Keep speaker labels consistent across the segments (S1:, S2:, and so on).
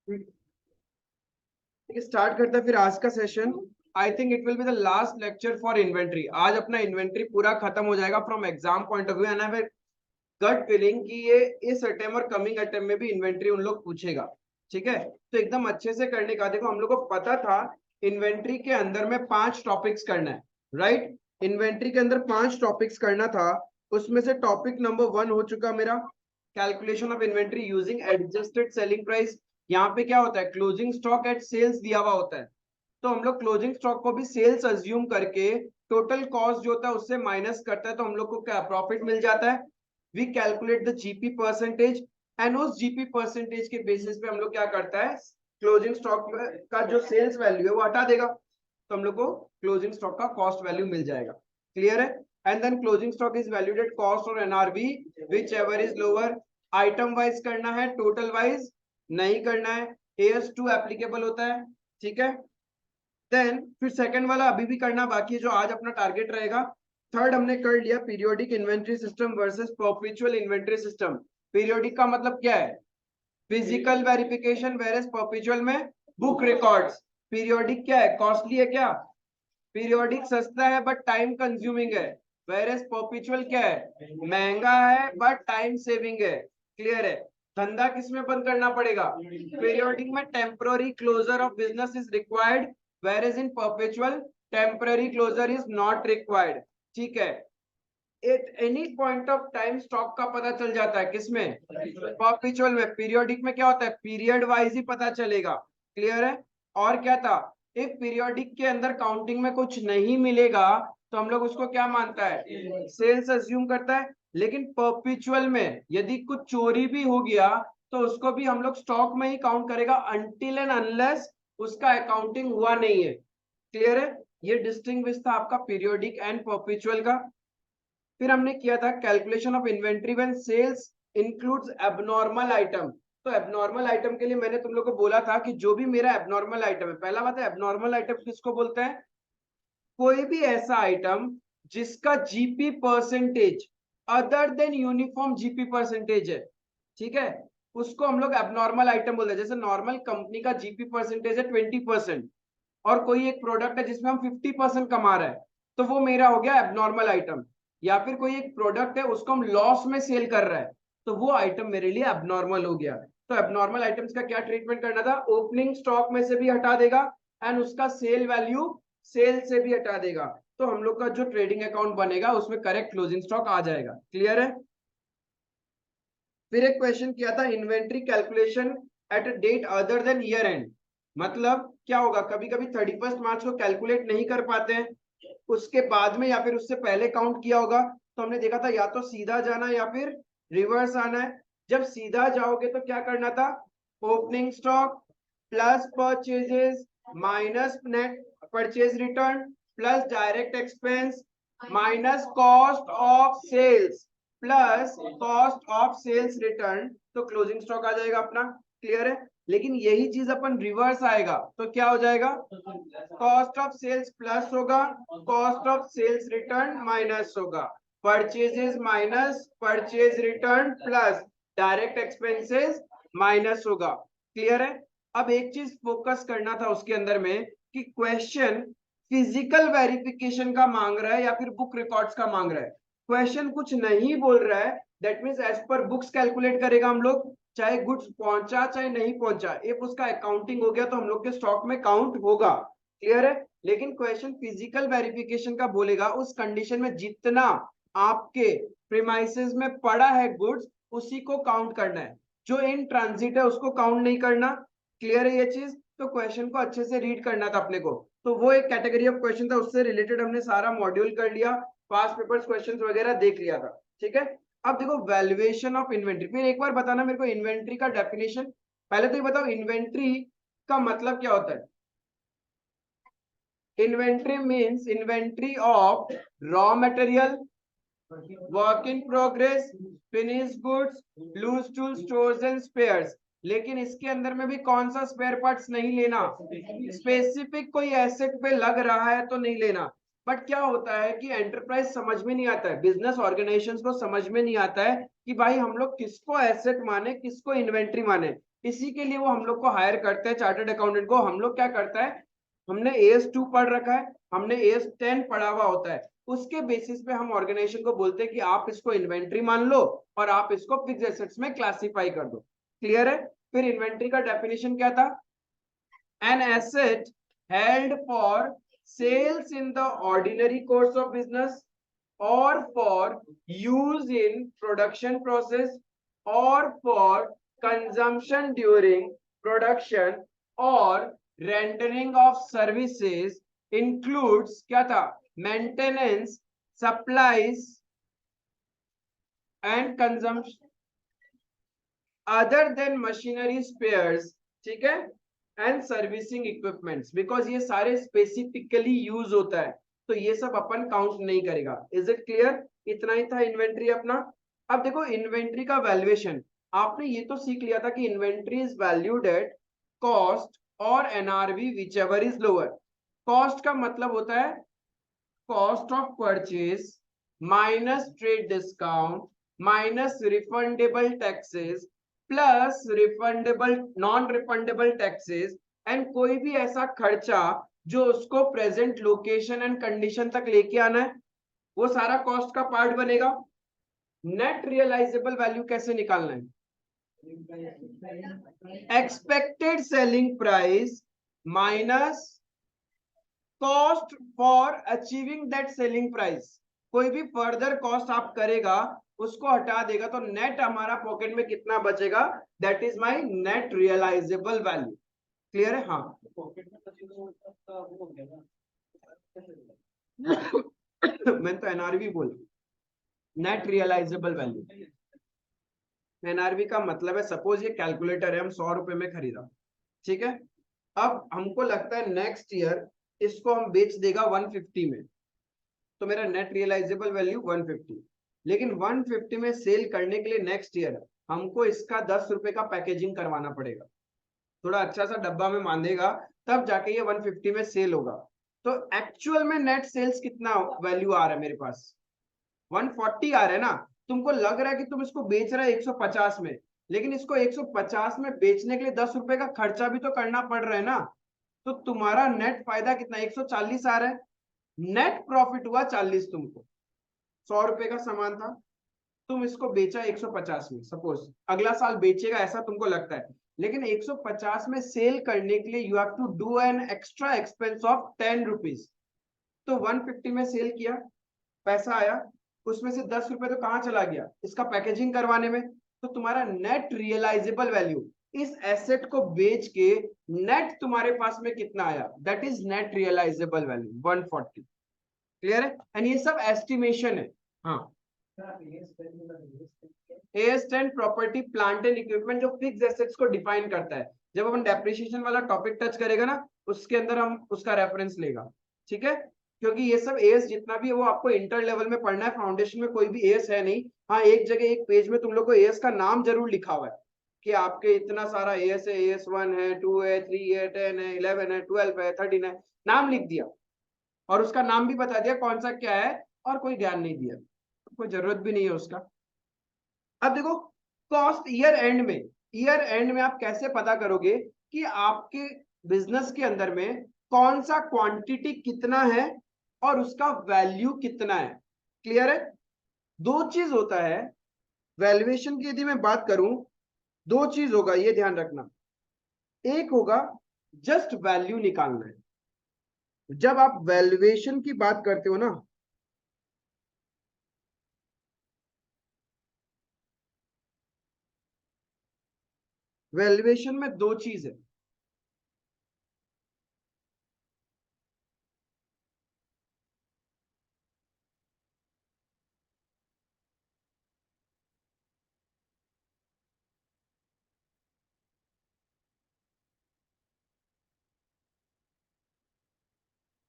S1: ठीक है, स्टार्ट करते हैं फिर आज का session. I think it will be the last lecture for inventory. आज अपना इन्वेंट्री पूरा खत्म हो जाएगा from exam point of view, and I have gut feeling कि ये इस अटेम्प्ट और कमिंग अटेम्प्ट में भी इन्वेंट्री उन लोग पूछेगा। ठीक है, तो एकदम अच्छे से करने का। देखो, हम लोग को पता था इन्वेंट्री के अंदर में 5 टॉपिक्स करना है, राइट। इन्वेंट्री के अंदर 5 टॉपिक्स करना था। उसमें से टॉपिक नंबर 1 हो चुका मेरा, calculation of inventory using adjusted selling price. यहाँ पे क्या होता है, क्लोजिंग स्टॉक एट सेल्स दिया हुआ होता है, तो हम लोग क्लोजिंग स्टॉक को भी सेल्स अज्यूम करके टोटल कॉस्ट जो होता है उससे माइनस करता है, तो हम लोग को क्या प्रॉफिट मिल जाता है। We calculate the GP percentage, and उस जीपी परसेंटेज के बेसिस पे हम लोग क्या करता है, क्लोजिंग स्टॉक का जो सेल्स वैल्यू है वो हटा देगा, तो हम लोग को क्लोजिंग स्टॉक का कॉस्ट वैल्यू मिल जाएगा। क्लियर है। And then closing stock is valued at cost और NRV whichever is lower. Item wise करना है, टोटल वाइज नहीं करना है। AS2 एप्लीकेबल होता है। ठीक है, देन फिर सेकंड वाला अभी भी करना बाकी है, जो आज अपना टारगेट रहेगा। थर्ड हमने कर लिया, periodic inventory system versus perpetual inventory system. Periodic का मतलब क्या है, फिजिकल वेरिफिकेशन, वेरेस परपेचुअल में बुक रिकॉर्ड्स। पीरियोडिक क्या है, कॉस्टली है क्या, पीरियोडिक सस्ता है बट टाइम कंज्यूमिंग है, वेरेस परपेचुअल क्या है, महंगा है बट टाइम सेविंग है। क्लियर है। धंधा किसमें बंद करना पड़ेगा, पीरियोडिक में temporary closure of business is required, whereas in perpetual temporary closure is not required. ठीक है, at any point of time stock का पता चल जाता है किसमें, परपेचुअल में। पीरियोडिक में क्या होता है, पीरियड वाइज ही पता चलेगा। क्लियर है। और क्या था, इफ पीरियोडिक के अंदर काउंटिंग में कुछ नहीं मिलेगा तो हम लोग उसको क्या मानता है, सेल्स अज्यूम करता है। लेकिन परपेचुअल में यदि कुछ चोरी भी हो गया तो उसको भी हम लोग स्टॉक में ही काउंट करेगा, अनटिल एंड अनलेस उसका अकाउंटिंग हुआ नहीं है। क्लियर है। ये डिस्टिंग्विश था आपका पीरियोडिक एंड परपेचुअल का। फिर हमने किया था calculation of inventory when sales includes abnormal item. तो एबनॉर्मल आइटम के लिए मैंने तुम लोग को बोला था कि जो भी मेरा एबनॉर्मल आइटम है, पहला बात है एबनॉर्मल आइटम किसको बोलते हैं, कोई भी ऐसा आइटम जिसका GP percentage other than uniform GP percentage है। ठीक है, उसको हम लोग एबनॉर्मल आइटम बोलते हैं। जैसे नॉर्मल कंपनी का जीपी परसेंटेज है 20%, और कोई एक प्रोडक्ट है जिसमें हम 50% कमा रहे हैं, तो वो मेरा हो गया एबनॉर्मल आइटम। या फिर कोई एक प्रोडक्ट है उसको हम लॉस में सेल कर रहे हैं, तो वो आइटम मेरे लिए एबनॉर्मल हो गया। तो एबनॉर्मल आइटम्स का क्या ट्रीटमेंट करना था, ओपनिंग स्टॉक में से भी हटा देगा, एंड उसका सेल वैल्यू सेल से भी हटा देगा, तो हम लोग का जो ट्रेडिंग अकाउंट बनेगा उसमें करेक्ट क्लोजिंग स्टॉक आ जाएगा। क्लियर है। फिर एक क्वेश्चन किया था, inventory calculation at a date other than year end. मतलब क्या होगा, कभी कभी 31 मार्च को कैलकुलेट नहीं कर पाते हैं, उसके बाद में या फिर उससे पहले काउंट किया होगा, तो हमने देखा था या तो सीधा जाना या फिर रिवर्स आना है। जब सीधा जाओगे तो क्या करना था, opening stock plus purchases minus net purchase return plus direct expense minus cost of sales plus cost of sales return, तो क्लोजिंग स्टॉक आ जाएगा अपना। क्लियर है। लेकिन यही चीज अपन रिवर्स आएगा तो क्या हो जाएगा, कॉस्ट ऑफ सेल्स प्लस होगा, cost of sales return minus होगा, purchases minus purchase return plus direct expenses minus होगा। क्लियर है। अब एक चीज फोकस करना था उसके अंदर में कि क्वेश्चन फिजिकल वेरिफिकेशन का मांग रहा है या फिर बुक रिकॉर्ड्स का मांग रहा है। क्वेश्चन कुछ नहीं बोल रहा है, that means as per books calculate करेगा हम लोग, चाहे गुड्स पहुंचा चाहे नहीं पहुंचा, इफ उसका अकाउंटिंग हो गया तो हम लोग के स्टॉक में काउंट होगा। क्लियर है। लेकिन क्वेश्चन फिजिकल वेरिफिकेशन का बोलेगा, उस कंडीशन में जितना आपके प्रीमाइसेस में पड़ा है गुड्स उसी को काउंट करना है, जो इन ट्रांजिट है उसको काउंट नहीं करना। क्लियर है ये चीज। तो क्वेश्चन को अच्छे से रीड करना था अपने को, तो वो एक कैटेगरी ऑफ क्वेश्चन था, उससे रिलेटेड हमने सारा मॉड्यूल कर लिया, पास्ट पेपर्स क्वेश्चंस वगैरह देख लिया था। ठीक है। अब देखो वैल्यूएशन ऑफ इन्वेंट्री, फिर एक बार बताना मेरे को इन्वेंट्री का डेफिनेशन। पहले तो ये बताओ इन्वेंट्री का मतलब क्या होता है। Inventory means inventory of raw material, work in progress, finish goods, loose tool stores and spares. लेकिन इसके अंदर में भी कौन सा स्पेयर पार्ट्स नहीं लेना, स्पेसिफिक कोई एसेट पे लग रहा है तो नहीं लेना। बट क्या होता है कि एंटरप्राइज समझ में नहीं आता है, बिजनेस ऑर्गेनाइजेशंस को समझ में नहीं आता है कि भाई हम लोग किसको एसेट माने किसको इन्वेंट्री माने। इसी के लिए वो हम लोग को हायर करते हैं चार्टर्ड अकाउंटेंट को। हम लोग क्या करता है, हमने AS2 पढ़ रखा है, हमने AS10 पढ़ा हुआ होता है, उसके बेसिस पे हम ऑर्गेनाइजेशन को बोलते हैं कि आप इसको इन्वेंट्री मान लो और आप इसको फिक्स एसेट्स में क्लासिफाई कर दो। क्लियर है? फिर इन्वेंट्री का डेफिनेशन क्या था? An asset held for sales in the ordinary course of business or for use in production process or for consumption during production or rendering of services includes क्या था? Maintenance, supplies and consumption other than machinery spares, ठीक है, and servicing equipments, because ये सारे specifically use होता है तो ये सब अपन काउंट नहीं करेगा। Is it clear? इतना ही था इन्वेंट्री अपना। अब देखो इन्वेंट्री का वैल्यूएशन, आपने ये तो सीख लिया था कि inventory is valued at cost और NRV whichever is lower. Cost का मतलब होता है cost of purchase minus trade discount minus refundable taxes plus refundable non refundable taxes and कोई भी ऐसा खर्चा जो उसको प्रेजेंट लोकेशन एंड कंडीशन तक लेके आना है, वो सारा कॉस्ट का पार्ट बनेगा। नेट रियलाइजेबल वैल्यू कैसे निकालना है? Expected selling price minus cost for achieving that selling price. कोई भी फर्दर कॉस्ट आप करेगा उसको हटा देगा तो नेट हमारा पॉकेट में कितना बचेगा, that is my net realisable value. Clear है? हाँ मैं तो एनआरवी बोल, नेट रियलाइजेबल वैल्यू। एनआरवी का मतलब है सपोज ये कैलकुलेटर है, हम 100 रुपए में खरीदा, ठीक है, अब हमको लगता है नेक्स्ट ईयर इसको हम बेच देगा 150 में, तो मेरा नेट रियलाइजेबल वैल्यू 150। लेकिन 150 में सेल करने के लिए नेक्स्ट ईयर हमको इसका 10 रुपए का पैकेजिंग करवाना पड़ेगा, थोड़ा अच्छा सा डब्बा में बांधेगा, तब जाके ये 150 में सेल होगा। तो एक्चुअल में नेट सेल्स कितना वैल्यू आ रहा है मेरे पास? 140 आ रहा है ना। तुमको लग रहा है कि तुम इसको बेच रहे हो 150 में, लेकिन इसको 150 में बेचने के लिए 10 रुपए का खर्चा भी तो करना पड़ रहा है ना। तो तुम्हारा नेट फायदा कितना? 140 आ रहा है, नेट प्रॉफिट हुआ 40 तुमको। 100 रुपए का सामान था, तुम इसको बेचा 150 में, सपोज अगला साल बेचेगा ऐसा तुमको लगता है, लेकिन 150 में सेल करने के लिए you have to do an extra expense of 10 rupees. तो 150 में सेल किया, पैसा आया, उसमें से 10 रुपए तो कहां चला गया? इसका पैकेजिंग करवाने में। तो तुम्हारा नेट रियलाइजेबल वैल्यू इस एसेट को बेच के नेट तुम्हारे पास में कितना आया, that is net realisable value 140। Clear है? एंड ये सब एस्टिमेशन है। हाँ, AS10 property plant and equipment जो फिक्स एसेट्स को डिफाइन करता है। जब अपन डेप्रिसिएशन वाला टॉपिक टच करेगा ना, उसके अंदर हम उसका रेफरेंस लेगा, ठीक है, क्योंकि ये सब AS जितना भी है वो आपको इंटर लेवल में पढ़ना है, फाउंडेशन में कोई भी AS है नहीं। हाँ, एक जगह एक पेज में तुम लोग को AS का नाम जरूर लिखा हुआ है कि आपके इतना सारा AS है, AS1 है, 2 है, 3 है, 10 है, 11 है, 12 है, 13 है, नाम लिख दिया और उसका नाम भी बता दिया कौन सा क्या है, और कोई ज्ञान नहीं दिया, कोई जरूरत भी नहीं है उसका। अब देखो कॉस्ट ईयर एंड में आप कैसे पता करोगे कि आपके बिजनेस के अंदर में कौन सा क्वांटिटी कितना है और उसका वैल्यू कितना है। क्लियर है? दो चीज होता है वैल्यूएशन की, यदि मैं बात करूं दो चीज होगा, ये ध्यान रखना। एक होगा जस्ट वैल्यू निकालना है। जब आप वैल्यूएशन की बात करते हो ना, वैल्यूएशन में दो चीज है।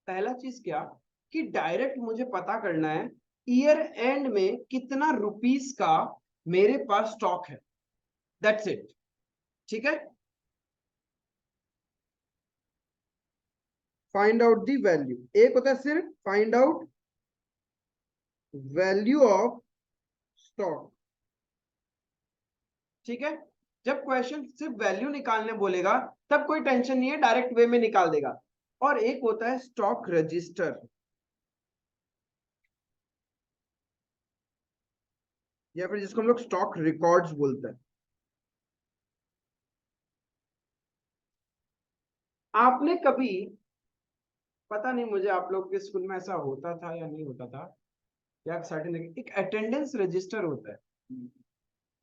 S1: पहला चीज क्या कि डायरेक्ट मुझे पता करना है ईयर एंड में कितना रुपीस का मेरे पास स्टॉक है, दैट्स इट। ठीक है, फाइंड आउट द वैल्यू, एक होता है सिर्फ find out value of stock. ठीक है, जब क्वेश्चन सिर्फ वैल्यू निकालने बोलेगा तब कोई टेंशन नहीं है, डायरेक्ट वे में निकाल देगा। और एक होता है स्टॉक रजिस्टर, या फिर जिसको हम लोग स्टॉक रिकॉर्ड्स बोलते हैं। आपने कभी, पता नहीं मुझे आप लोग के स्कूल में ऐसा होता था या नहीं होता था, या सर्टेन एक अटेंडेंस रजिस्टर होता है।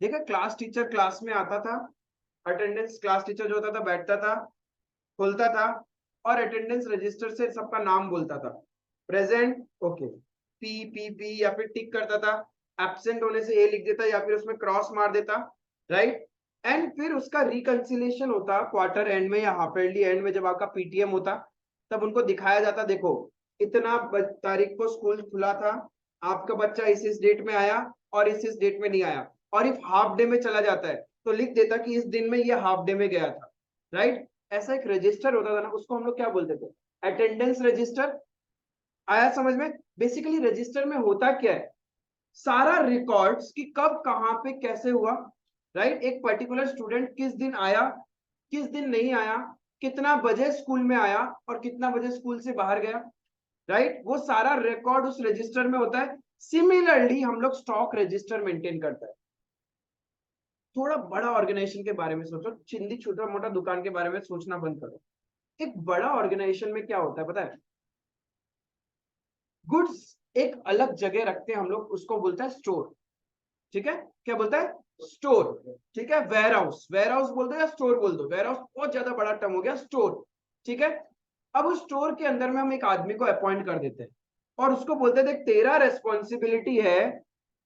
S1: देखा, क्लास टीचर क्लास में आता था, अटेंडेंस क्लास टीचर जो होता था बैठता था, खोलता था, और अटेंडेंस रजिस्टर से सबका नाम बोलता था, present okay, P P P, या फिर टिक करता था, एब्सेंट होने से ए लिख देता या फिर उसमें क्रॉस मार देता, राइट। एंड फिर उसका रिकंसिलेशन होता क्वार्टर एंड में या हाफ ईयरली एंड में, जब आपका पीटीएम होता तब उनको दिखाया जाता, देखो इतना तारीख को स्कूल खुला था, आपका बच्चा इस डेट में आया और इस डेट में नहीं आया, और इफ हाफ डे में चला जाता है तो लिख देता कि इस दिन में ये हाफ डे में गया था, राइट। ऐसा एक रजिस्टर होता था ना, उसको हम लोग क्या बोलते थे, अटेंडेंस रजिस्टर। आया समझ में? बेसिकली रजिस्टर में होता क्या है, सारा रिकॉर्ड्स कि कब कहां पे कैसे हुआ, राइट। एक पर्टिकुलर स्टूडेंट किस दिन आया, किस दिन नहीं आया, कितना बजे स्कूल में आया और कितना बजे स्कूल से बाहर गया, राइट। वो सारा रिकॉर्ड उस रजिस्टर में होता है। सिमिलरली हम लोग स्टॉक रजिस्टर मेंटेन करता है। थोड़ा बड़ा ऑर्गेनाइजेशन के बारे में सोचो, चिंदी छोटा मोटा दुकान के बारे में सोचना बंद करो। एक बड़ा ऑर्गेनाइजेशन में क्या होता है पता है, गुड्स एक अलग जगह रखते हैं हम लोग, उसको बोलता है स्टोर, ठीक है। क्या बोलता है? स्टोर, ठीक है। वेयर हाउस, वेयर हाउस बोल दो या स्टोर बोल दो, वेयर हाउस बहुत ज्यादा बड़ा टर्म हो गया, स्टोर, ठीक है। अब उस स्टोर के अंदर में हम एक आदमी को अपॉइंट कर देते हैं और उसको बोलते हैं देख तेरा रेस्पॉन्सिबिलिटी है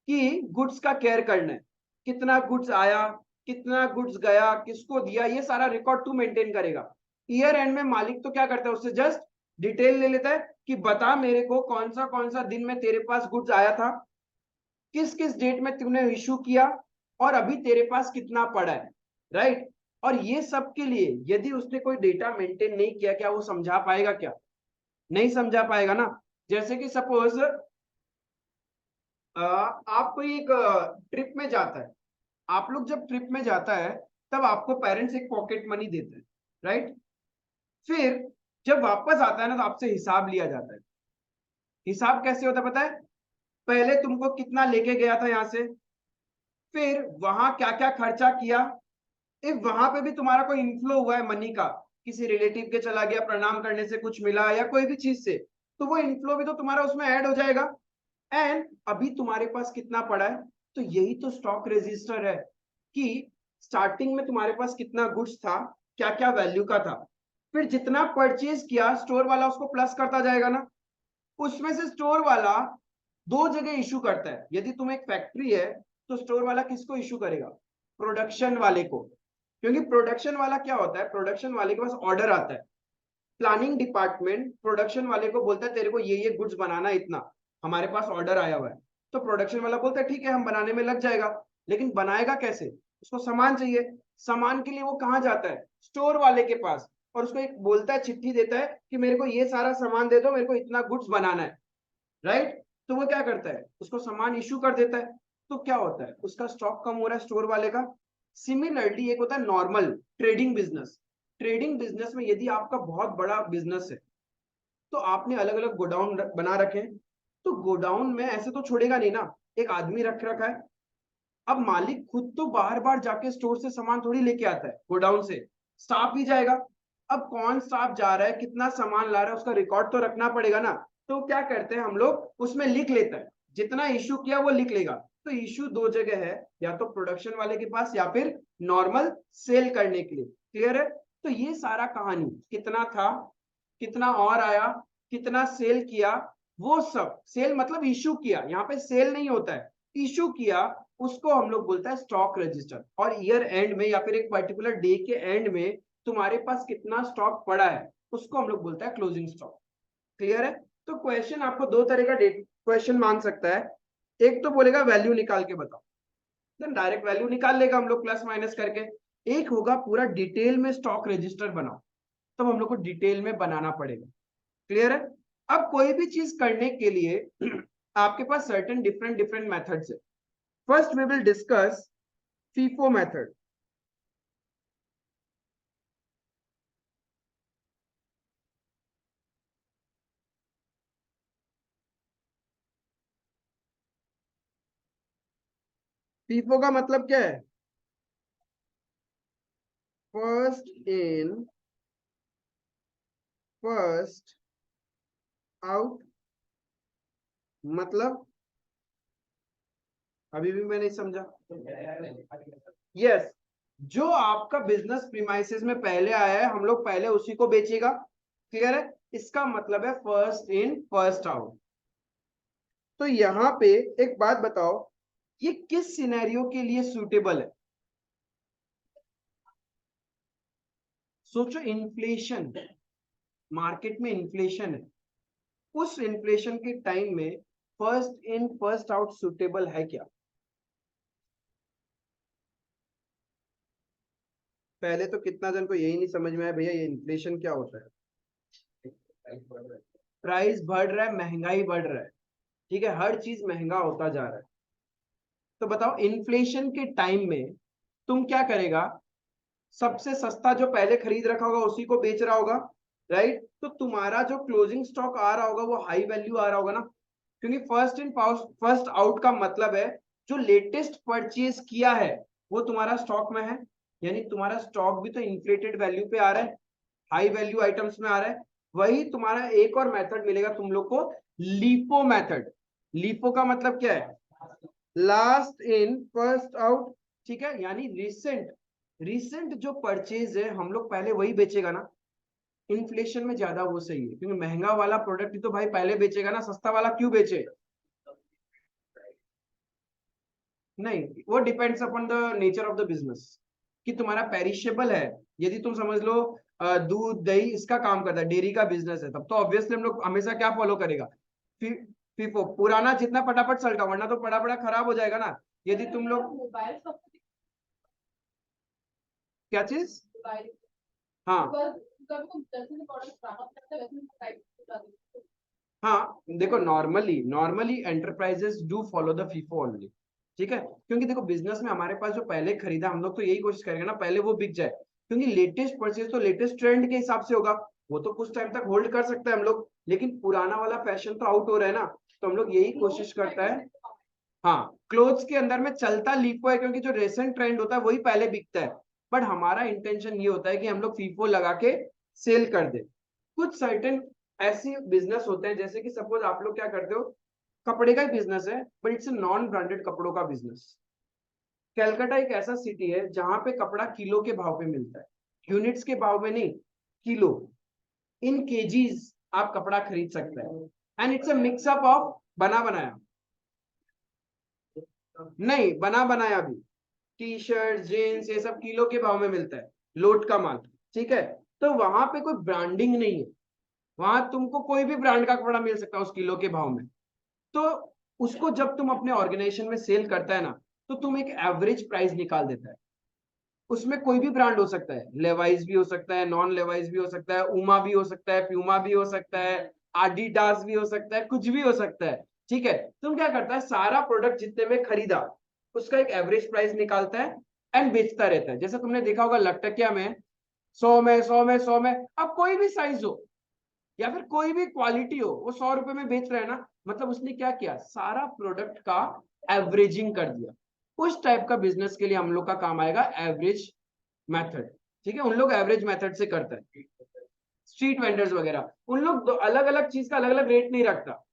S1: कि गुड्स का केयर करना है, कितना गुड्स आया, कितना गुड्स गया, किसको दिया, ये सारा रिकॉर्ड तू मेंटेन करेगा। ईयर एंड में मालिक तो क्या करता है, उससे जस्ट डिटेल ले लेता है कि बता मेरे को कौन सा दिन में तेरे पास गुड्स आया था, किस किस डेट में तूने इशू किया, और अभी तेरे पास कितना पड़ा है, राइट। और ये सब के लिए यदि उसने कोई डेटा मेंटेन नहीं किया, क्या वो समझा पाएगा? क्या नहीं समझा पाएगा ना। जैसे कि सपोज आप कोई एक ट्रिप में जाता है, आप लोग जब ट्रिप में जाता है तब आपको पेरेंट्स एक पॉकेट मनी देते हैं, राइट। फिर जब वापस आता है ना तो आपसे हिसाब लिया जाता है। हिसाब कैसे होता है पता है? पहले तुमको कितना लेके गया था यहाँ से, फिर वहां क्या क्या खर्चा किया, इफ वहां पे भी तुम्हारा कोई इनफ्लो हुआ है मनी का, किसी रिलेटिव के चला गया, प्रणाम करने से कुछ मिला या कोई भी चीज से, तो वो इनफ्लो भी तो तुम्हारा उसमें ऐड हो जाएगा। एंड अभी तुम्हारे पास कितना पड़ा है, तो यही तो स्टॉक रजिस्टर है कि स्टार्टिंग में तुम्हारे पास कितना गुड्स था, क्या क्या वैल्यू का था, फिर जितना परचेज किया स्टोर वाला उसको प्लस करता जाएगा ना। उसमें से स्टोर वाला दो जगह इशू करता है। यदि तुम एक फैक्ट्री है तो स्टोर वाला किसको इशू करेगा? प्रोडक्शन वाले को। क्योंकि प्रोडक्शन वाला क्या होता है, प्रोडक्शन वाले के पास ऑर्डर आता है, प्लानिंग डिपार्टमेंट प्रोडक्शन वाले को बोलता है तेरे को ये गुड्स बनाना है, इतना हमारे पास ऑर्डर आया हुआ है। तो प्रोडक्शन वाला बोलता है ठीक है हम बनाने में लग जाएगा, लेकिन बनाएगा कैसे? उसको सामान चाहिए, सामान के लिए वो कहाँ जाता है? स्टोर वाले के पास, और उसको एक बोलता है, चिट्ठी देता है कि मेरे को ये सारा सामान दे दो, मेरे को इतना गुड्स बनाना है, राइट। तो वो क्या करता है, उसको सामान इशू कर देता है। तो क्या होता है, उसका स्टॉक कम हो रहा है स्टोर वाले का। सिमिलरली एक होता है normal trading business. Trading business में यदि आपका बहुत बड़ा बिजनेस है तो आपने अलग अलग गोडाउन बना रखे हैं, तो गोडाउन में ऐसे तो छोड़ेगा नहीं ना, एक आदमी रख रखा है। अब मालिक खुद तो बार बार जाके स्टोर से सामान थोड़ी लेके आता है गोडाउन से, स्टाफ भी जाएगा। अब कौन स्टाफ जा रहा है, कितना सामान ला रहा है, उसका रिकॉर्ड तो रखना पड़ेगा ना। तो क्या करते हैं हम लोग, उसमें लिख लेता है, जितना इशू किया वो लिख लेगा। तो इशू दो जगह है, या तो प्रोडक्शन वाले के पास या फिर नॉर्मल सेल करने के लिए। क्लियर है? तो ये सारा कहानी, कितना था, कितना और आया, कितना सेल किया, वो सब, सेल मतलब इशू किया, यहाँ पे सेल नहीं होता है, इशू किया, उसको हम लोग बोलता है स्टॉक रजिस्टर। और ईयर एंड में या फिर एक पर्टिकुलर डे के एंड में तुम्हारे पास कितना स्टॉक पड़ा है, उसको हम लोग बोलता है क्लोजिंग स्टॉक। क्लियर है? तो क्वेश्चन आपको दो तरह का क्वेश्चन मांग सकता है। एक तो बोलेगा वैल्यू निकाल के बताओ, देन डायरेक्ट वैल्यू निकाल लेगा हम लोग प्लस माइनस करके। एक होगा पूरा डिटेल में स्टॉक रजिस्टर बनाओ, तब हम लोग को डिटेल में बनाना पड़ेगा। क्लियर है? अब कोई भी चीज करने के लिए आपके पास सर्टेन डिफरेंट डिफरेंट मेथड्स है। First we will discuss FIFO method. FIFO का मतलब क्या है? First in first out. मतलब अभी भी मैं नहीं समझा। यस, जो आपका बिजनेस प्रीमाइसेस में पहले आया है हम लोग पहले उसी को बेचेगा। क्लियर है? इसका मतलब है फर्स्ट इन फर्स्ट आउट। तो यहां पे एक बात बताओ, ये किस सिनेरियो के लिए सूटेबल है? सोचो, इन्फ्लेशन, मार्केट में इन्फ्लेशन है, उस इन्फ्लेशन के टाइम में first in first out suitable है क्या? पहले तो कितना जन को यही नहीं समझ में आया भैया ये इन्फ्लेशन क्या होता है। प्राइस बढ़ रहा है, महंगाई बढ़ रहा है, ठीक है, हर चीज महंगा होता जा रहा है। तो बताओ इन्फ्लेशन के टाइम में तुम क्या करेगा? सबसे सस्ता जो पहले खरीद रखा होगा उसी को बेच रहा होगा, राइट? तो तुम्हारा जो क्लोजिंग स्टॉक आ रहा होगा वो हाई वैल्यू आ रहा होगा ना, क्योंकि फर्स्ट इन फर्स्ट आउट का मतलब है जो लेटेस्ट परचेज किया है वो तुम्हारा स्टॉक में है, यानी तुम्हारा स्टॉक भी तो इन्फ्लेटेड वैल्यू पे आ रहा है, हाई वैल्यू आइटम्स में आ रहा है। वही तुम्हारा एक और मेथड मिलेगा तुम लोग को, लीपो मेथड। लीपो का मतलब क्या है? Last in first out. ठीक है, यानी रिसेंट, रिसेंट जो परचेज है हम लोग पहले वही बेचेगा ना। इन्फ्लेशन में ज्यादा वो सही है, क्योंकि महंगा वाला प्रोडक्ट ही तो भाई पहले बेचेगा ना, सस्ता वाला क्यों बेचे? नहीं, वो depends upon the nature of the business, कि तुम्हारा पेरिशेबल है। यदि तुम समझ लो दूध दही इसका काम करता है, डेयरी का बिजनेस है, तब तो ऑब्वियसली हम लोग हमेशा क्या फॉलो करेगा? फीफो, पुराना जितना फटाफट सड़का, वरना तो फटाफट खराब हो जाएगा ना। यदि तुम लोग क्या चीज? हाँ हाँ, देखो normally normally enterprises do follow the FIFO only. ठीक है, क्योंकि देखो बिजनेस में हमारे पास जो पहले खरीदा हम लोग तो यही कोशिश करेंगे ना पहले वो बिक जाए, क्योंकि लेटेस्ट परचेज तो लेटेस्ट ट्रेंड के हिसाब से होगा, वो तो कुछ टाइम तक होल्ड कर सकते हैं हम लोग, लेकिन पुराना वाला फैशन तो आउट हो रहा है ना। तो हम लोग यही कोशिश करता है। हाँ, क्लोथ्स के अंदर में चलता लीफो है, क्योंकि जो रेसेंट ट्रेंड होता है वही पहले बिकता है। बट हमारा इंटेंशन ये होता है कि हम लोग फीफो लगा के सेल कर दे। कुछ सर्टेन ऐसी बिजनेस होते हैं, जैसे कि सपोज आप लोग क्या करते हो, कपड़े का ही बिजनेस है बट इट्स नॉन ब्रांडेड कपड़ों का बिजनेस। कैलकाटा एक ऐसा सिटी है जहां पे कपड़ा किलो के भाव पे मिलता है, यूनिट्स के भाव में नहीं, किलो, इन केजीज आप कपड़ा खरीद सकते हैं। And it's a mix up of बना बनाया, नहीं बना बनाया भी, टी शर्ट जीन्स ये सब किलो के भाव में मिलता है, लोट का माल। ठीक है, तो वहां पे कोई ब्रांडिंग नहीं है, वहां तुमको कोई भी ब्रांड का कपड़ा मिल सकता है उस किलो के भाव में। तो उसको जब तुम अपने ऑर्गेनाइजेशन में सेल करता है ना, तो तुम एक एवरेज प्राइस निकाल देता है। उसमें कोई भी ब्रांड हो सकता है, लेवाइस भी हो सकता है, नॉन लेवाइस भी हो सकता है, उमा भी हो सकता है, प्यूमा भी हो सकता है, आडिडास भी हो सकता है, कुछ भी हो सकता है। ठीक है, तुम क्या करता है, सारा प्रोडक्ट जितने में खरीदा उसका एक एवरेज प्राइस निकालता है एंड बेचता रहता है। जैसे तुमने देखा होगा लटकिया में 100 में 100 में 100 में, अब कोई भी साइज हो या फिर कोई भी क्वालिटी हो वो 100 रुपए में बेच रहा है ना, मतलब उसने क्या किया, सारा प्रोडक्ट का एवरेजिंग कर दिया। उस टाइप का बिजनेस के लिए हम लोग का काम आएगा एवरेज मेथड। ठीक है, उन लोग एवरेज मेथड से करते हैं। स्ट्रीट वेंडर्स वगैरह उन लोग अलग अलग चीज का अलग अलग रेट नहीं रखता,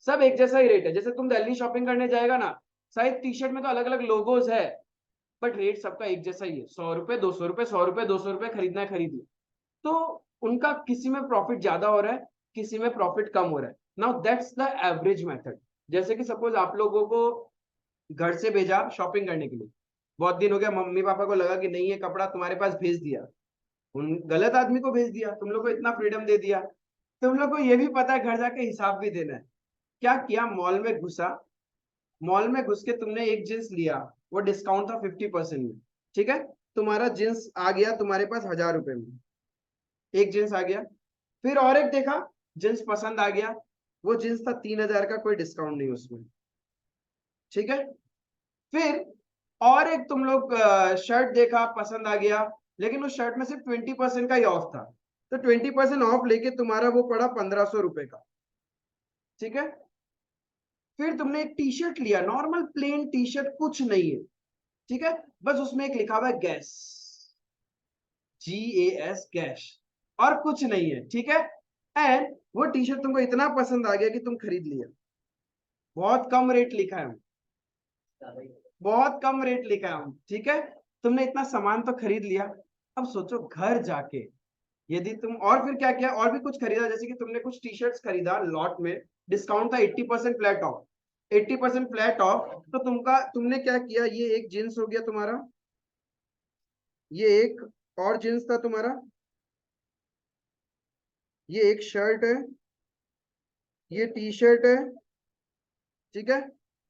S1: सब एक जैसा ही रेट है। जैसे तुम दिल्ली शॉपिंग करने जाएगा ना, शायद टी शर्ट में तो अलग अलग लोगोज है, बट रेट सबका एक जैसा ही है, 100 रुपए 200 रुपए, 100 रुपए 200 रुपए, खरीदना है खरीद लो। तो उनका किसी में प्रॉफिट ज्यादा हो रहा है, किसी में प्रॉफिट कम हो रहा है। Now that's the average method. जैसे कि सपोज आप लोगों को घर से भेजा शॉपिंग करने के लिए, बहुत दिन हो गया, मम्मी पापा को लगा कि नहीं ये कपड़ा तुम्हारे पास भेज दिया, उन गलत आदमी को भेज दिया, तुम लोग को इतना फ्रीडम दे दिया, तुम लोग को ये भी पता है घर जाके हिसाब भी देना है। क्या किया, मॉल में घुसा, मॉल में घुस के तुमने एक जींस लिया, वो डिस्काउंट था 50% में। ठीक है, तुम्हारा जींस आ गया तुम्हारे पास 1000 रुपए में, एक जींस आ गया। फिर और एक देखा, जींस पसंद आ गया, वो जींस था 3000 का, कोई डिस्काउंट नहीं उसमें। ठीक है, फिर और एक तुम लोग शर्ट देखा, पसंद आ गया, लेकिन उस शर्ट में सिर्फ 20% का ही ऑफ था, तो 20% ऑफ लेके तुम्हारा वो पड़ा 1500 रुपए का। ठीक है, फिर तुमने एक टी शर्ट लिया, नॉर्मल प्लेन टी शर्ट, कुछ नहीं है, ठीक है, बस उसमें एक लिखा हुआ है गैस, GAS, गैस, और कुछ नहीं है, ठीक है। एंड वो टी शर्ट तुमको इतना पसंद आ गया कि तुम खरीद लिया, बहुत कम रेट लिखा है, बहुत कम रेट लिखा है, ठीक है। तुमने इतना सामान तो खरीद लिया। अब सोचो घर जाके यदि तुम, और फिर क्या किया, और भी कुछ खरीदा, जैसे कि तुमने कुछ टी शर्ट्स खरीदा लॉट में, डिस्काउंट था 80% फ्लैट ऑफ, 80% फ्लैट ऑफ, तो तुमने क्या किया, ये एक जींस हो गया तुम्हारा, ये एक और जींस था तुम्हारा, ये एक शर्ट है, ये टी शर्ट है, ठीक है,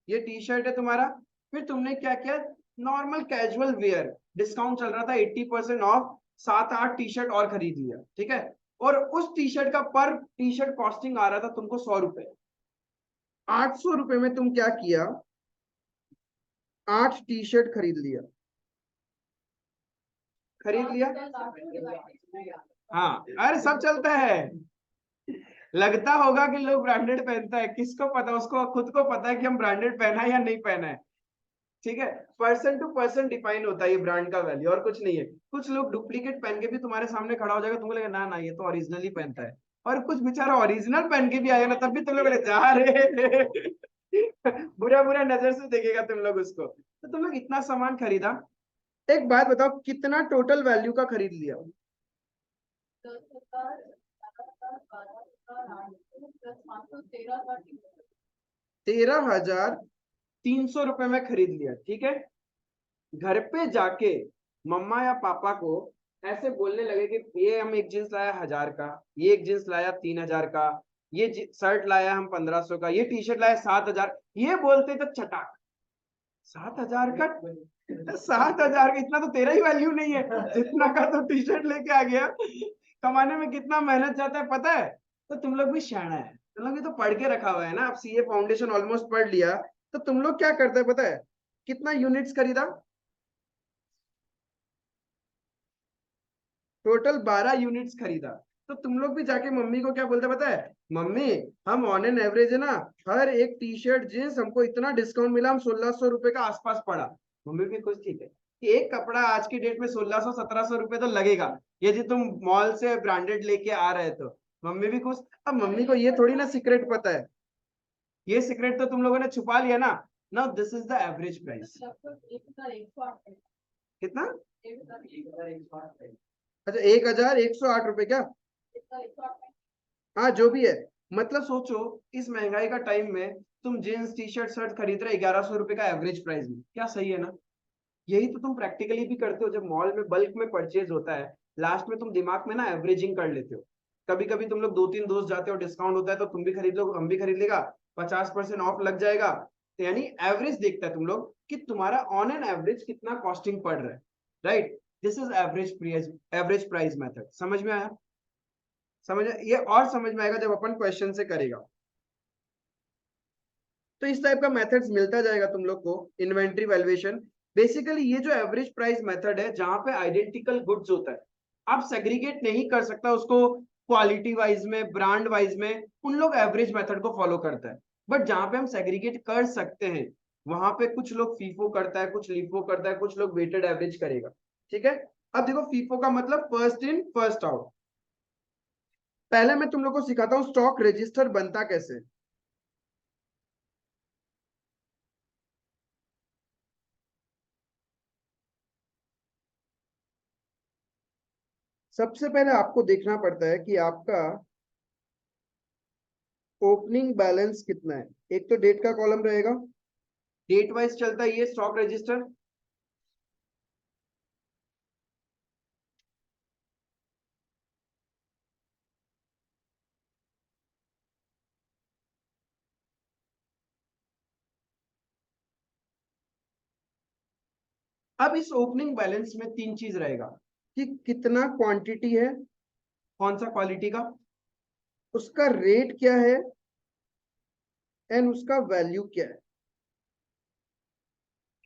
S1: ये टी शर्ट है तुम्हारा। फिर तुमने क्या किया, नॉर्मल कैजुअल वेयर, डिस्काउंट चल रहा था 80% ऑफ, 7-8 टी शर्ट और खरीद लिया, ठीक है। और उस टी शर्ट का पर टी शर्ट कॉस्टिंग आ रहा था तुमको 100 रुपए, 800 रुपए में तुम क्या किया, 8 टी शर्ट खरीद लिया, खरीद लिया। हाँ, अरे सब चलता है, लगता होगा कि लोग ब्रांडेड पहनता है, किसको पता, उसको खुद को पता है कि हम ब्रांडेड पहना है या नहीं पहना है, ठीक है। पर्सन टू पर्सन डिफाइन होता है ये ब्रांड का वैल्यू, और कुछ नहीं है। कुछ लोग डुप्लीकेट पहन के भी तुम्हारे सामने खड़ा हो जाएगा, तुमको लगेगा ना ना ये तो ओरिजिनल ही पहनता है, और कुछ बेचारा ओरिजिनल पहन के भी आएगा ना, तब भी तुम लोग जा रहे बुरा बुरा नजर से देखेगा तुम लोग उसको। तो तुम लोग इतना सामान खरीदा, एक बात बताओ कितना टोटल वैल्यू का खरीद लिया, 13,300 रुपए में खरीद लिया, ठीक है। घर पे जाके मम्मा या पापा को ऐसे बोलने लगे कि ये हम एक जींस लाया 1,000 का, ये एक जींस लाया 3,000 का, ये शर्ट लाया हम 1,500 का, ये टी शर्ट लाया 7,000, ये बोलते तो चटाक, 7,000 का, 7,000 का, इतना तो तेरा ही वैल्यू नहीं है जितना का तो टी शर्ट लेके आ गया। कमाने में कितना मेहनत जाता है पता है। तो तुम लोग भी शाना है, तुम लोग भी तो पढ़ के रखा हुआ है ना, अब सीए फाउंडेशन ऑलमोस्ट पढ़ लिया, तो तुम लोग क्या करते हैं पता है, कितना यूनिट्स खरीदा, टोटल 12 यूनिट्स खरीदा। तो तुम लोग भी जाके मम्मी को क्या बोलते पता है, मम्मी हम ऑन एन एवरेज है ना, हर एक टी शर्ट जींस हमको इतना डिस्काउंट मिला, हम 1,600 रुपए का आसपास पड़ा। मम्मी भी खुश, ठीक है कि एक कपड़ा आज की डेट में 1,600-1,700 रुपए तो लगेगा, यदि तुम मॉल से ब्रांडेड लेके आ रहे तो मम्मी भी खुश। अब मम्मी को ये थोड़ी ना सीक्रेट पता है, ये सीक्रेट तो तुम लोगों ने छुपा लिया ना। Now this is the average price, कितना, अच्छा 1,108 रुपए क्या, हाँ जो भी है। मतलब सोचो इस महंगाई का टाइम में तुम जींस टी शर्ट शर्ट खरीद रहे 1,100 रुपए का एवरेज प्राइस में, क्या सही है ना। यही तो तुम प्रैक्टिकली भी करते हो, जब मॉल में बल्क में परचेज होता है, लास्ट में तुम दिमाग में ना एवरेजिंग कर लेते हो। कभी कभी तुम लोग 2-3 दोस्त जाते हो, डिस्काउंट होता है तो तुम भी खरीद लो, हम भी खरीद लेगा, 50% ऑफ लग जाएगा, तो यानी एवरेज देखता है तुम लोग कि तुम्हारा ऑन एन एवरेज कितना कॉस्टिंग पड़ रहा है, right. This is average price method, समझ में आया, समझ ये और समझ में आएगा जब अपन क्वेश्चन से करेगा। तो इस टाइप का मेथड्स मिलता जाएगा तुम लोग को, इन्वेंट्री वैल्यूएशन। बेसिकली ये जो एवरेज प्राइस मेथड है, जहां पे आइडेंटिकल गुड्स होता है, आप सेग्रीगेट नहीं कर सकता उसको क्वालिटी वाइज में, ब्रांड वाइज में, उन लोग एवरेज मेथड को फॉलो करता है। बट जहां पे हम सेग्रीगेट कर सकते हैं, वहां पे कुछ लोग फीफो करता है, कुछ लीफो करता है, कुछ लोग वेटेड एवरेज करेगा, ठीक है। अब देखो फीफो का मतलब फर्स्ट इन फर्स्ट आउट। पहले मैं तुम लोग को सिखाता हूँ स्टॉक रजिस्टर बनता कैसे। सबसे पहले आपको देखना पड़ता है कि आपका ओपनिंग बैलेंस कितना है। एक तो डेट का कॉलम रहेगा, डेट वाइज चलता है ये स्टॉक रजिस्टर। अब इस ओपनिंग बैलेंस में 3 चीज रहेगा, कि कितना क्वांटिटी है, कौन सा क्वालिटी का, उसका रेट क्या है, एंड उसका वैल्यू क्या है।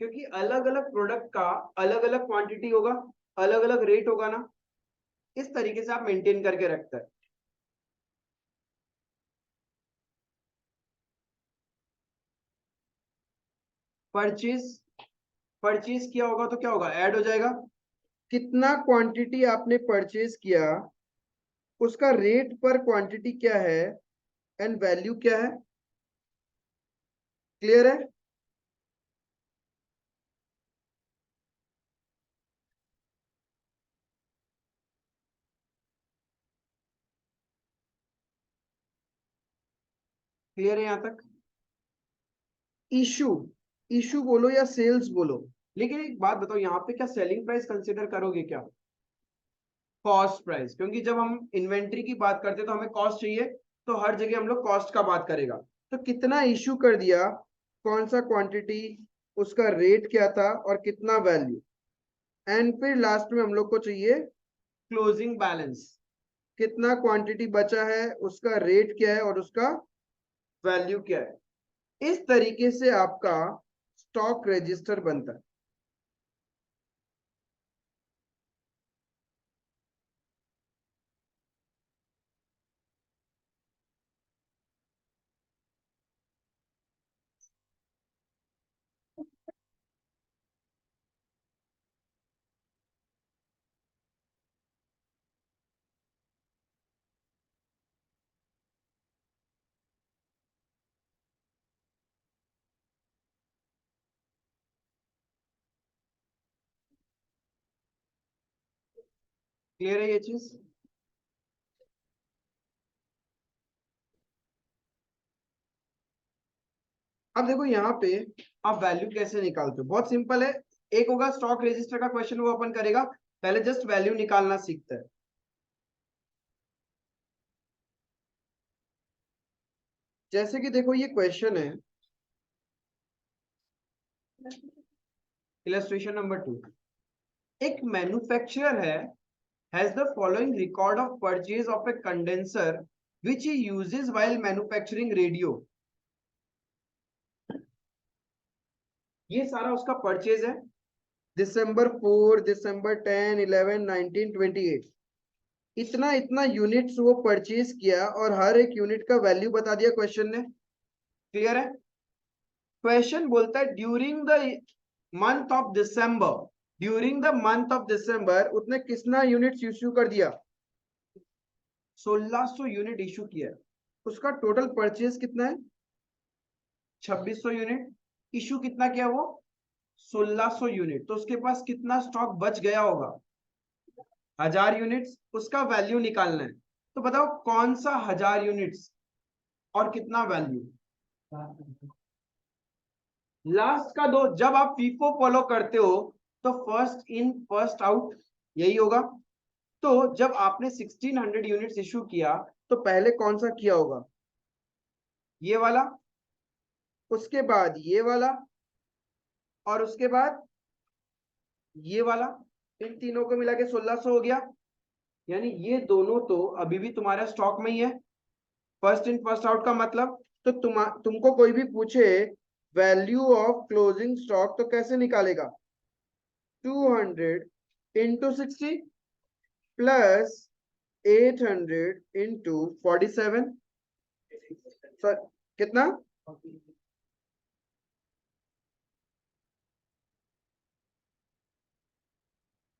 S1: क्योंकि अलग अलग प्रोडक्ट का अलग अलग क्वांटिटी होगा, अलग अलग रेट होगा ना, इस तरीके से आप मेंटेन करके रखते हैं। परचेज परचेज किया होगा तो क्या होगा, ऐड हो जाएगा। कितना क्वांटिटी आपने परचेज किया, उसका रेट पर क्वांटिटी क्या है एंड वैल्यू क्या है। क्लियर है? क्लियर है यहां तक? इशू, इशू बोलो या सेल्स बोलो, लेकिन एक बात बताओ, यहाँ पे क्या सेलिंग प्राइस कंसिडर करोगे क्या? कॉस्ट प्राइस, क्योंकि जब हम इन्वेंट्री की बात करते हैं तो हमें कॉस्ट चाहिए, तो हर जगह हम लोग कॉस्ट का बात करेगा। तो कितना इशू कर दिया, कौन सा क्वांटिटी, उसका रेट क्या था और कितना वैल्यू, एंड फिर लास्ट में हम लोग को चाहिए क्लोजिंग बैलेंस। कितना क्वांटिटी बचा है, उसका रेट क्या है और उसका वैल्यू क्या है। इस तरीके से आपका स्टॉक रजिस्टर बनता है। क्लियर है ये चीज? अब देखो यहाँ पे आप वैल्यू कैसे निकालते हो, बहुत सिंपल है। एक होगा स्टॉक रजिस्टर का क्वेश्चन, वो अपन करेगा, पहले जस्ट वैल्यू निकालना सीखते हैं। जैसे कि देखो ये क्वेश्चन है, इलस्ट्रेशन नंबर 2। एक मैन्युफैक्चरर है has the following record of purchase of a condenser which he uses while manufacturing radio। ये सारा उसका परचेज है, दिसंबर 4, दिसंबर 10, 11, 19, 28, इतना इतना यूनिट्स वो परचेज किया और हर एक यूनिट का वैल्यू बता दिया क्वेश्चन ने। क्लियर है? क्वेश्चन बोलता है during the month of December, during the month of दिसंबर उसने कितना यूनिट्स इश्यू कर दिया, 1600 यूनिट इश्यू किया है। उसका टोटल परचेज कितना है, 2600 यूनिट। इशू कितना किया वो, 1600 यूनिट। तो उसके पास कितना स्टॉक बच गया होगा, 1000 यूनिट्स। उसका वैल्यू निकालना है, तो बताओ कौन सा 1000 यूनिट्स और कितना वैल्यू। लास्ट का दो, जब आप फीफो फॉलो करते हो तो फर्स्ट इन फर्स्ट आउट यही होगा। तो जब आपने 1600 यूनिट्स इशू किया तो पहले कौन सा किया होगा, ये वाला, उसके बाद ये वाला, और उसके बाद ये वाला। इन तीनों को मिला के 1600 हो गया। यानी ये दोनों तो अभी भी तुम्हारे स्टॉक में ही है, फर्स्ट इन फर्स्ट आउट का मतलब। तो तुमको कोई भी पूछे वैल्यू ऑफ क्लोजिंग स्टॉक तो कैसे निकालेगा, 200 इंटू 60 प्लस 800 इंटू 47। सर कितना,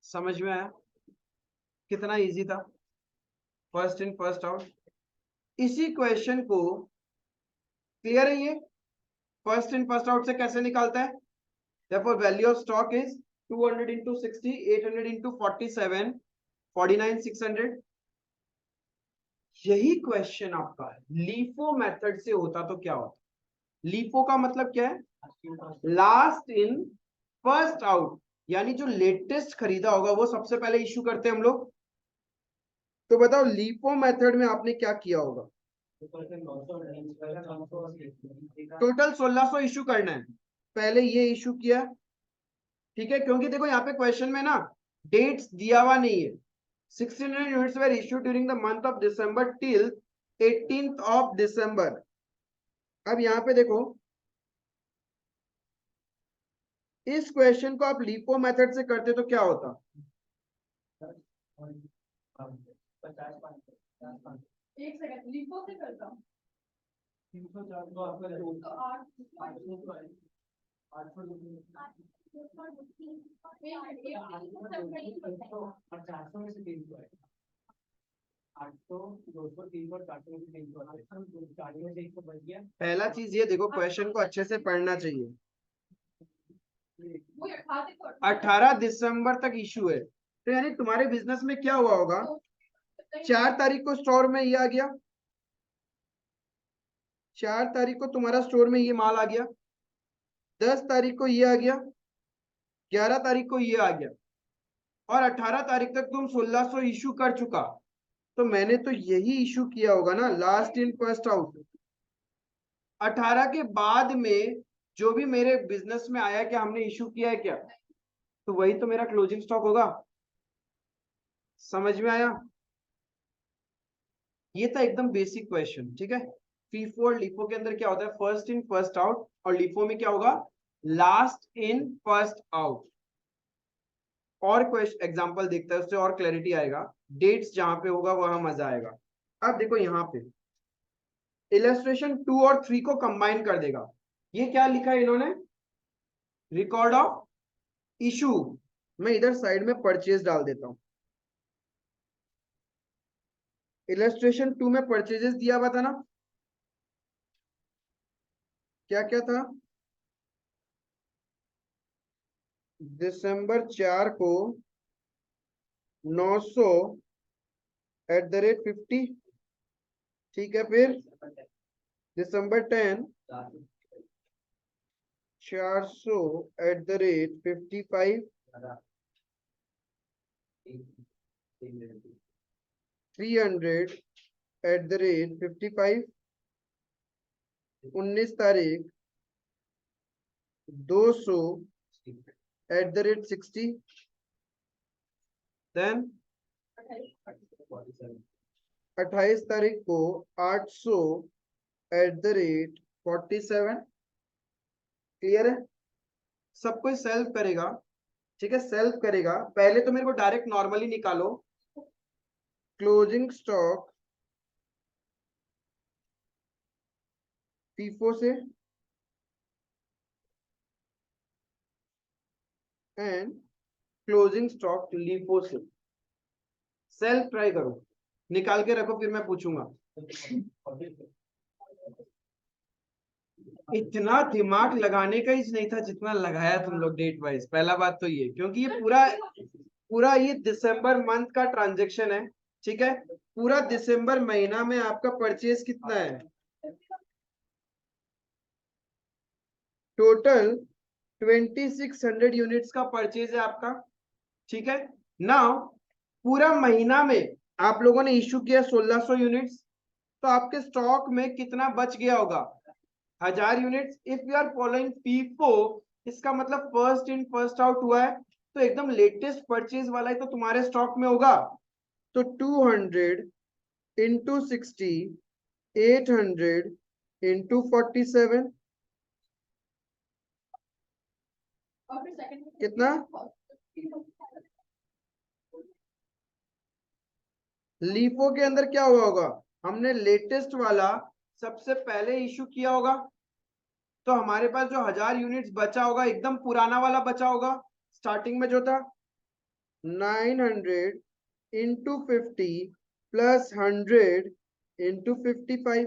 S1: समझ में आया कितना इजी था, फर्स्ट इन फर्स्ट आउट। इसी क्वेश्चन को, क्लियर है ये, फर्स्ट इन फर्स्ट आउट से कैसे निकालता है। therefore value of stock is 200 into 60, 800 into 47, 49, 600। यही क्वेश्चन आपका लीफो मेथड से होता तो क्या होता। लीफो का मतलब क्या है, लास्ट इन फर्स्ट आउट, यानी जो लेटेस्ट खरीदा होगा वो सबसे पहले इश्यू करते हैं हम लोग। तो बताओ लीफो मेथड में आपने क्या किया होगा, टोटल 1600 इश्यू करना है, पहले ये इश्यू किया। ठीक है, क्योंकि देखो यहाँ पे क्वेश्चन में ना डेट्स दिया हुआ नहीं है। 1600 units were issued during the month of December till 18th of December. अब यहाँ पे देखो, इस क्वेश्चन को आप लीपो मेथड से करते तो क्या होता,
S2: एक सेकंड लीपो से करता हूँ।
S1: पहला चीज ये देखो, क्वेश्चन को अच्छे से पढ़ना चाहिए। 18 दिसंबर तक इशू है, तो यानी तुम्हारे बिजनेस में क्या हुआ होगा, 4 तारीख को स्टोर में ये आ गया, 4 तारीख को तुम्हारा स्टोर में ये माल आ गया, 10 तारीख को ये आ गया, 11 तारीख को ये आ गया, और 18 तारीख तक तुम 1600 इशू कर चुका। तो मैंने तो यही इशू किया होगा ना, लास्ट इन फर्स्ट आउट। 18 के बाद में जो भी मेरे बिजनेस में आया, क्या हमने इशू किया है क्या, तो वही तो मेरा क्लोजिंग स्टॉक होगा। समझ में आया? ये था एकदम बेसिक क्वेश्चन, ठीक है। फीफो और लिफो के अंदर क्या होता है, फर्स्ट इन फर्स्ट आउट, और लिफो में क्या होगा, लास्ट इन फर्स्ट आउट। और क्वेश्चन एग्जांपल देखता है, उससे और क्लैरिटी आएगा, डेट्स जहां पे होगा वहां मजा आएगा। अब देखो यहाँ पे इलस्ट्रेशन 2 और 3 को कंबाइन कर देगा। ये क्या लिखा है इन्होंने, रिकॉर्ड ऑफ इशू। मैं इधर साइड में परचेज डाल देता हूं। इलस्ट्रेशन 2 में परचेजेस दिया हुआ था ना, क्या क्या था, दिसंबर 4 को 900 @50, ठीक है। फिर दिसंबर 10 400 @55, 300 @55, 19 तारीख 200 @60, देन 28 तारीख को 800 @47। क्लियर है? सब कोई सेल्फ करेगा, ठीक है, सेल्फ करेगा। पहले तो मेरे को डायरेक्ट नॉर्मली निकालो, क्लोजिंग स्टॉक फीफो से एंड क्लोजिंग स्टॉक लिफो से। सेल्फ ट्राई करो, निकाल के रखो, फिर मैं पूछूंगा। इतना दिमाग लगाने का ही नहीं था जितना लगाया तुम लोग डेट वाइज। पहला बात तो ये, क्योंकि ये पूरा पूरा ये दिसंबर मंथ का ट्रांजैक्शन है, ठीक है। पूरा दिसंबर महीना में आपका परचेज कितना है, टोटल 2600 यूनिट्स का परचेज है आपका, ठीक है। नाउ पूरा महीना में आप लोगों ने इशू किया 1600 यूनिट्स, तो आपके स्टॉक में कितना बच गया होगा, 1000 units. If you are following FIFO, इसका मतलब फर्स्ट इन फर्स्ट आउट हुआ है, तो एकदम लेटेस्ट परचेज वाला ही तो तुम्हारे स्टॉक में होगा। तो 200 इंटू 60, 800 इंटू 47, कितना, लीफो के अंदर क्या हुआ होगा, हमने लेटेस्ट वाला सबसे पहले इशू किया होगा, तो हमारे पास जो 1000 यूनिट्स बचा होगा एकदम पुराना वाला बचा होगा, स्टार्टिंग में जो था 900 इंटू 50 प्लस 100 इंटू 55,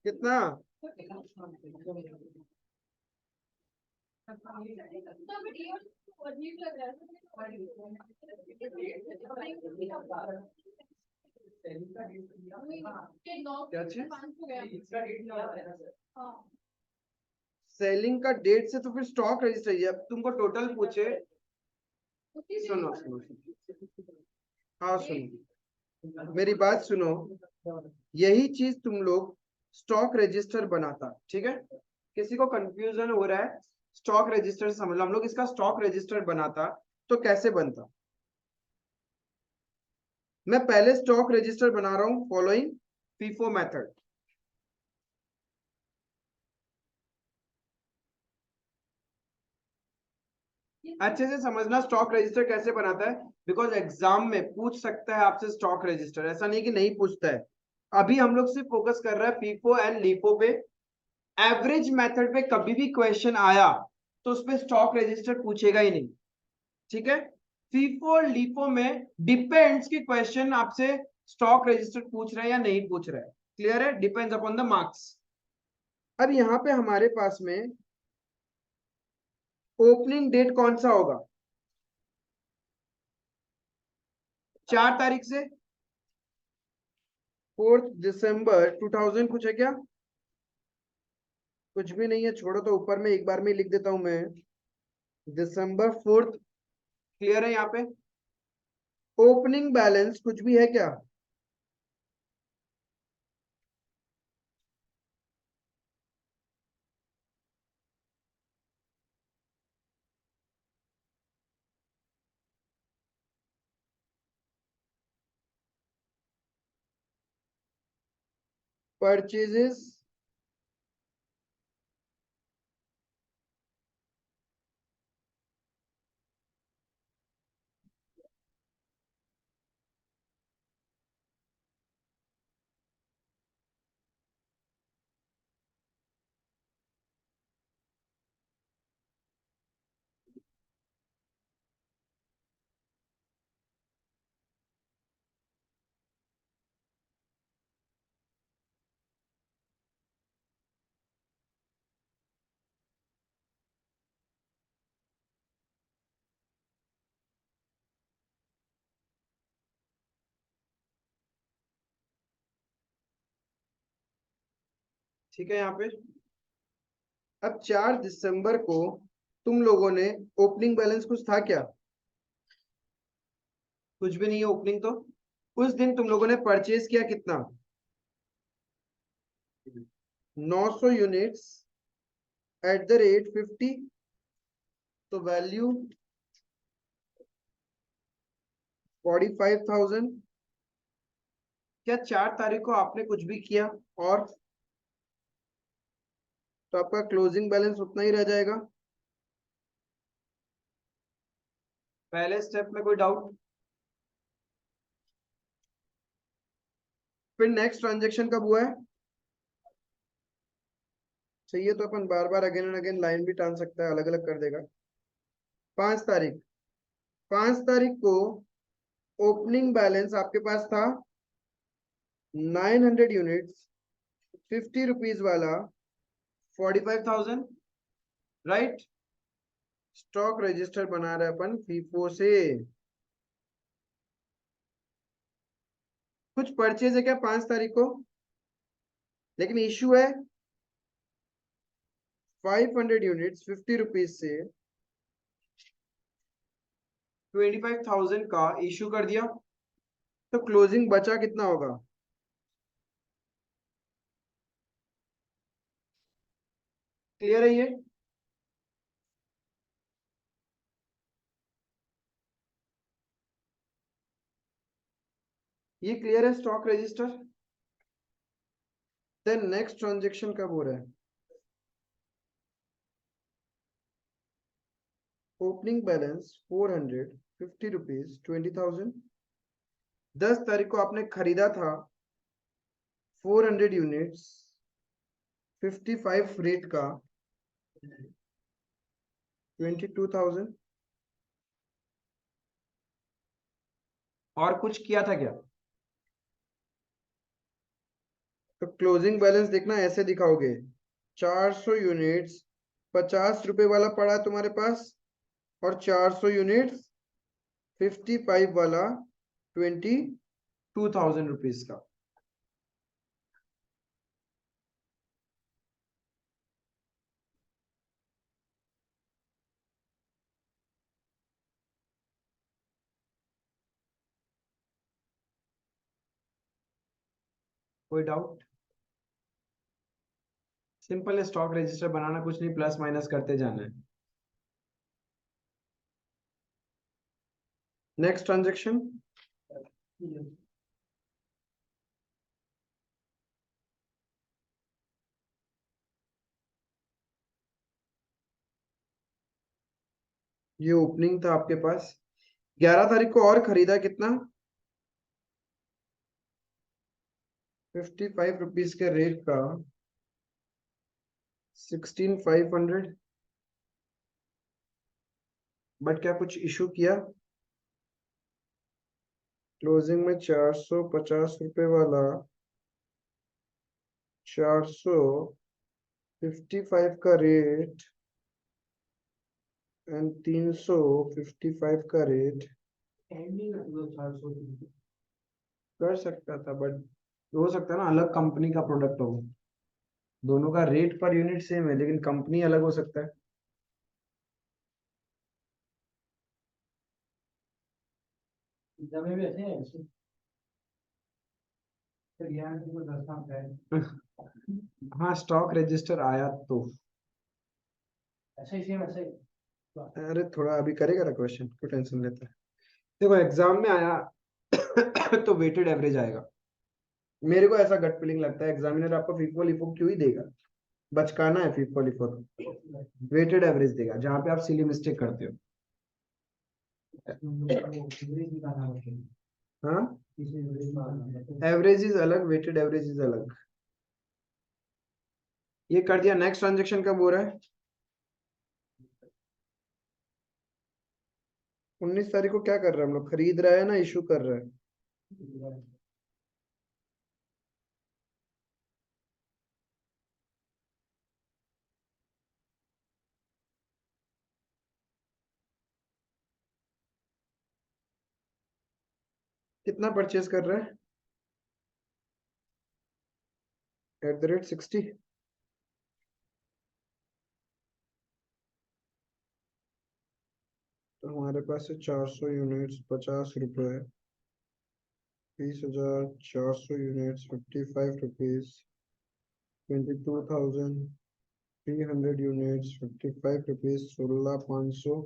S1: कितना, क्या चीज, सेलिंग का डेट से तो फिर स्टॉक रजिस्टर है। अब तुमको टोटल पूछे, सुनो सुनो, हाँ सुनो मेरी बात सुनो, यही चीज तुम लोग स्टॉक रजिस्टर बनाता, ठीक है। किसी को कंफ्यूजन हो रहा है, स्टॉक रजिस्टर समझ लो, हम लोग इसका स्टॉक रजिस्टर बनाता तो कैसे बनता। मैं पहले स्टॉक रजिस्टर बना रहा हूं फॉलोइंग फीफो मेथड। अच्छे से समझना स्टॉक रजिस्टर कैसे बनाता है, बिकॉज एग्जाम में पूछ सकता है आपसे स्टॉक रजिस्टर, ऐसा नहीं कि नहीं पूछता है। अभी हम लोग सिर्फ फोकस कर रहे हैं फीफो एंड लीफो पे। एवरेज मेथड पे कभी भी क्वेश्चन आया तो उस पे स्टॉक रजिस्टर पूछेगा ही नहीं, ठीक है। फीफो और लीफो में डिपेंड्स कि क्वेश्चन आपसे स्टॉक रजिस्टर पूछ रहे हैं या नहीं पूछ रहे हैं। क्लियर है, डिपेंड्स अपॉन द मार्क्स। अब यहाँ पे हमारे पास में ओपनिंग डेट कौन सा होगा, 4 तारीख से 4 दिसंबर 2000 कुछ है क्या, कुछ भी नहीं है, छोड़ो तो ऊपर में एक बार में लिख देता हूं मैं, December 4। क्लियर है यहाँ पे। ओपनिंग बैलेंस कुछ भी है क्या, परचेजेस ठीक है यहाँ पे। अब 4 दिसंबर को तुम लोगों ने ओपनिंग बैलेंस कुछ था क्या, कुछ भी नहीं है ओपनिंग तो। उस दिन तुम लोगों ने परचेज किया कितना, 900 यूनिट्स एट द रेट 50, तो वैल्यू 45,000। क्या 4 तारीख को आपने कुछ भी किया और, तो आपका क्लोजिंग बैलेंस उतना ही रह जाएगा। पहले स्टेप में कोई डाउट। फिर नेक्स्ट ट्रांजेक्शन कब हुआ है, चाहिए तो अपन बार बार अगेन एंड अगेन लाइन भी टान सकता है, अलग अलग कर देगा। 5 तारीख, 5 तारीख को ओपनिंग बैलेंस आपके पास था 900 यूनिट्स, 50 रुपीज वाला, 45,000, राइट। स्टॉक रजिस्टर बना रहे अपन फीफो से। कुछ परचेज है क्या 5 तारीख को, लेकिन इशू है 500 यूनिट्स 50 रुपीज से 25,000 का इशू कर दिया, तो क्लोजिंग बचा कितना होगा, क्लियर है ये क्लियर है stock register. Then next transaction कब हो रहा है, ओपनिंग बैलेंस 400 50 रुपीज 20,000। 10 तारीख को आपने खरीदा था 400 यूनिट्स 55 रेट का 22,000। और कुछ किया था क्या, तो क्लोजिंग बैलेंस देखना ऐसे दिखाओगे, 400 यूनिट्स 50 रुपए वाला पड़ा है तुम्हारे पास, और 400 यूनिट्स 55 वाला 22,000 रुपीज का। कोई डाउट। सिंपल है, स्टॉक रजिस्टर बनाना कुछ नहीं, प्लस माइनस करते जाना है। नेक्स्ट ट्रांजेक्शन, ये ओपनिंग था आपके पास। 11 तारीख को और खरीदा कितना, 55 रुपीज के रेट का, 16,500। बट क्या कुछ इशू किया? क्लोजिंग में 450 रुपए वाला, 455 का रेट एंड 355 का रेट कर सकता था, बट हो सकता है ना अलग कंपनी का प्रोडक्ट हो। दोनों का रेट पर यूनिट सेम है लेकिन कंपनी अलग हो सकता है।
S2: जमे भी ऐसे हैं ऐसे। फिर यहाँ से वो 10 काम है।
S1: हाँ, स्टॉक रजिस्टर आया तो।
S2: ऐसे ही सेम ऐसे ही।
S1: अरे थोड़ा अभी करेगा ना क्वेश्चन, क्यों टेंशन लेता है। देखो एग्जाम में आया तो वेटेड एवरेज आएगा। मेरे को ऐसा गट फीलिंग लगता है एग्जामिनर आपको फीफो लिफो क्यों ही देगा, बचकाना है फीफो लिफो तो वेटेड एवरेज देगा जहां पे आप सिली मिस्टेक करते हो। हाँ, एवरेज इज अलग, वेटेड एवरेज इज अलग। ये कर दिया। नेक्स्ट ट्रांजेक्शन कब हो रहा है? 19 तारीख को क्या कर रहा है हम लोग, खरीद रहा है ना इशू कर रहा है? कितना परचेज कर रहा है? @60। तो हमारे पास है 400 यूनिट्स, 50 रुपए, 20,400 units, 55 rupees, 22,300 units, 55 rupees, 16,500,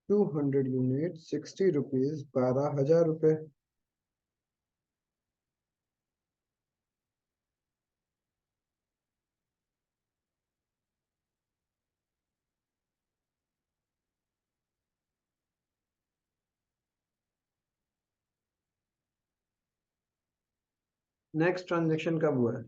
S1: 200 unit, 60 rupees, 12,000 रुपए। नेक्स्ट ट्रांजेक्शन कब हुआ है?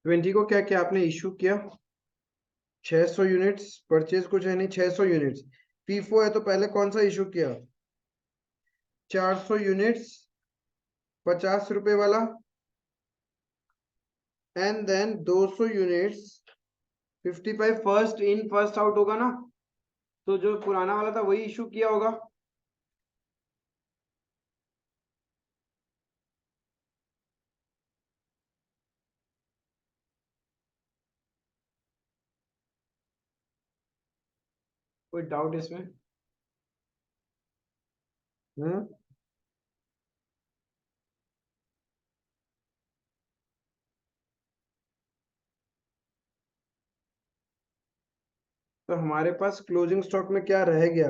S1: ट्वेंटी को क्या क्या आपने इशू किया? 600 यूनिट्स, परचेज कुछ है नहीं, 600 यूनिट्स। फीफो है तो पहले कौन सा इशू किया? 400 यूनिट्स, 50 रुपए वाला, and then 200 units, 55। First in first out होगा ना, तो जो पुराना वाला था वही इशू किया होगा। कोई डाउट इसमें? हम्म। तो हमारे पास क्लोजिंग स्टॉक में क्या रह गया?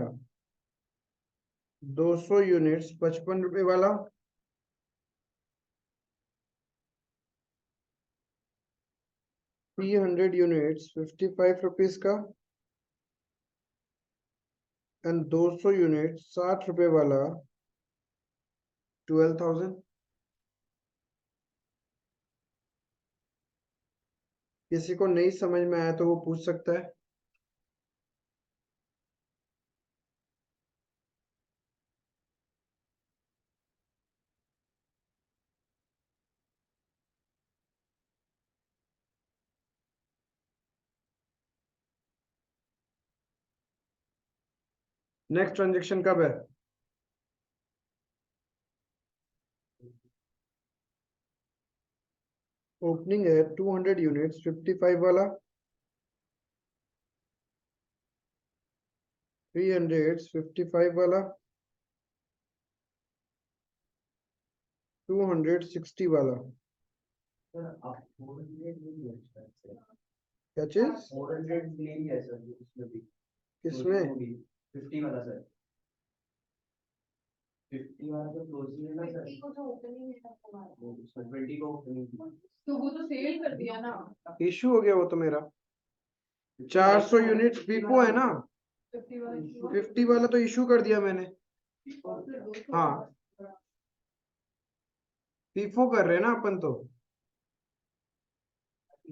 S1: 200 यूनिट्स, 55 रुपए वाला, 300 यूनिट्स, 55 रुपीज का, एंड 200 यूनिट 60 रुपए वाला, 12,000। किसी को नहीं समझ में आया तो वो पूछ सकता है। नेक्स्ट ट्रांजेक्शन कब है? ओपनिंग है 200 यूनिट्स, 55 वाला, 355 वाला, 260 वाला,
S2: सर आप 400 ले लिया सर।
S1: क्या चीज
S2: 400 ले लिया सर इसमें भी।
S1: किसमें?
S2: 50 वाला सर। 50 वाला तो क्लोजिंग है ना सर।
S3: 20 को तो ओपनिंग है तुम्हारा।
S2: वो उसमें 20 को opening है।
S3: तो वो तो सेल कर दिया ना।
S1: इशू हो गया वो तो मेरा। 400 यूनिट फीफो है ना,
S3: 50 वाला
S1: 50 वाला तो इशू कर दिया मैंने।
S3: और फिर 200
S1: हाँ। फीफो कर रहे हैं ना अपन तो।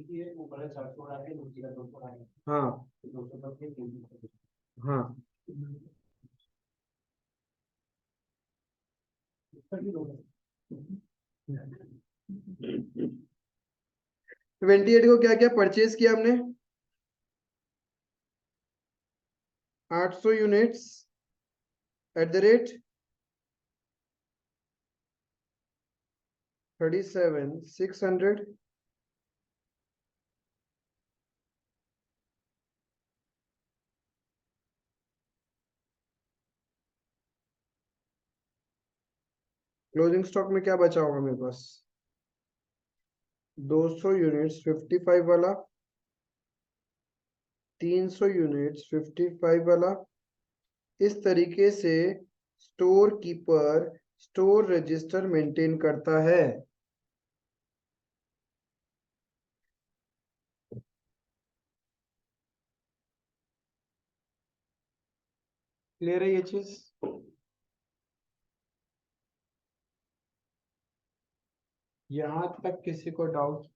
S2: ये ऊपर 400 आ गया, नीचे का 200 आ गया।
S1: हाँ
S2: 200 तक के 300।
S1: हाँ।
S2: सर ये लोग
S1: 28 को क्या क्या परचेज किया हमने? 800 units at the rate 37,600। Closing stock में क्या बचा होगा मेरे पास? 200 यूनिट्स 55 वाला, 300 यूनिट्स 55 वाला। इस तरीके से store keeper store register maintain करता है। क्लियर है ये चीज? यहां तक किसी को डाउट?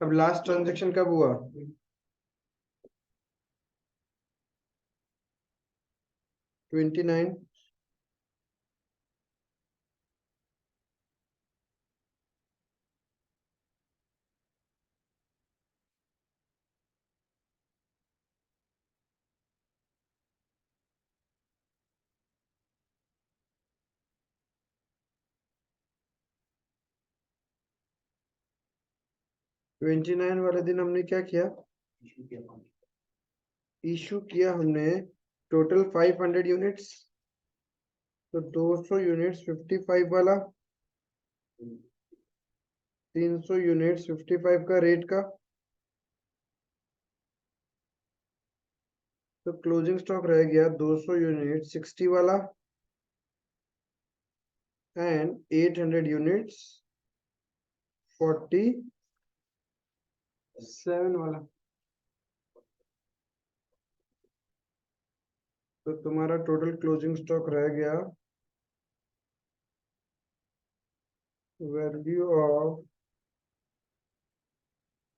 S1: अब लास्ट ट्रांजैक्शन कब हुआ? 29। 29 वाले दिन हमने क्या किया?
S2: इशू के अकाउंट।
S1: इशू किया हमने टोटल 500 यूनिट्स। तो 200 यूनिट्स 55 वाला, 300 यूनिट्स 55 का रेट का। तो क्लोजिंग स्टॉक रह गया 200 यूनिट 60 वाला एंड 800 यूनिट्स 47 वाला। तो तुम्हारा टोटल क्लोजिंग स्टॉक रह गया value of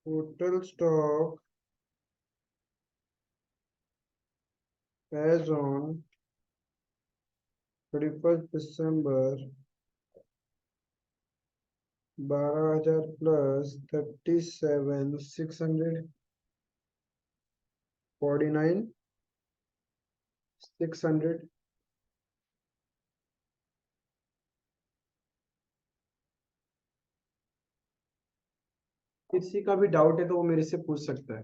S1: total stock as on 31 December 12,000 plus 37,649,600। किसी का भी डाउट है तो वो मेरे से पूछ सकता है।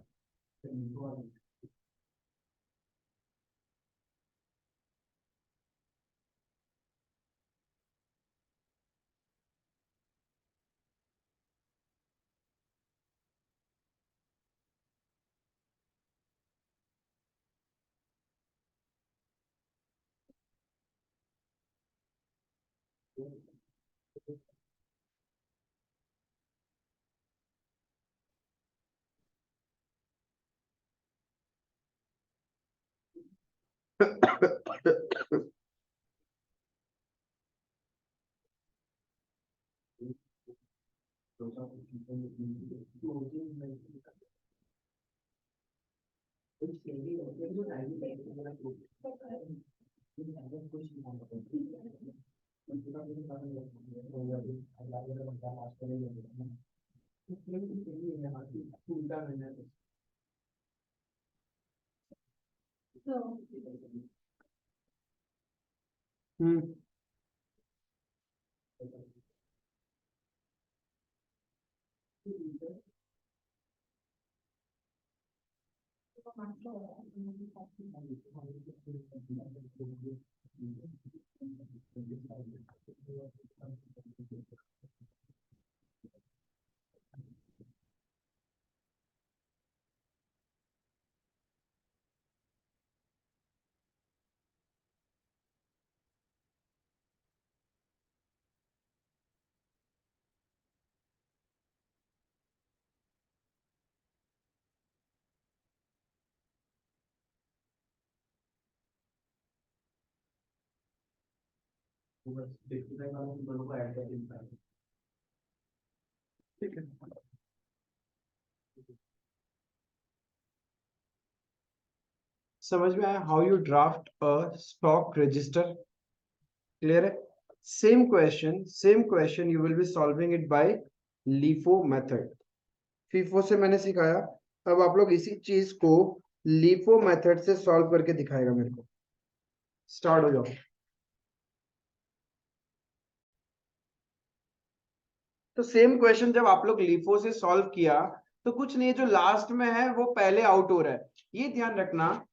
S1: हम्म।
S2: दोनों को ऐड करके
S1: ठीक है, समझ में आया how you draft a stock register? Clear है? Same question you will be solving it by LIFO method. FIFO से मैंने सिखाया, अब आप लोग इसी चीज को लीफो मेथड से सॉल्व करके दिखाएगा मेरे को। स्टार्ट हो जाओ। तो सेम क्वेश्चन जब आप लोग लीफो से सॉल्व किया तो कुछ नहीं, जो लास्ट में है वो पहले आउट हो रहा है। ये ध्यान रखना,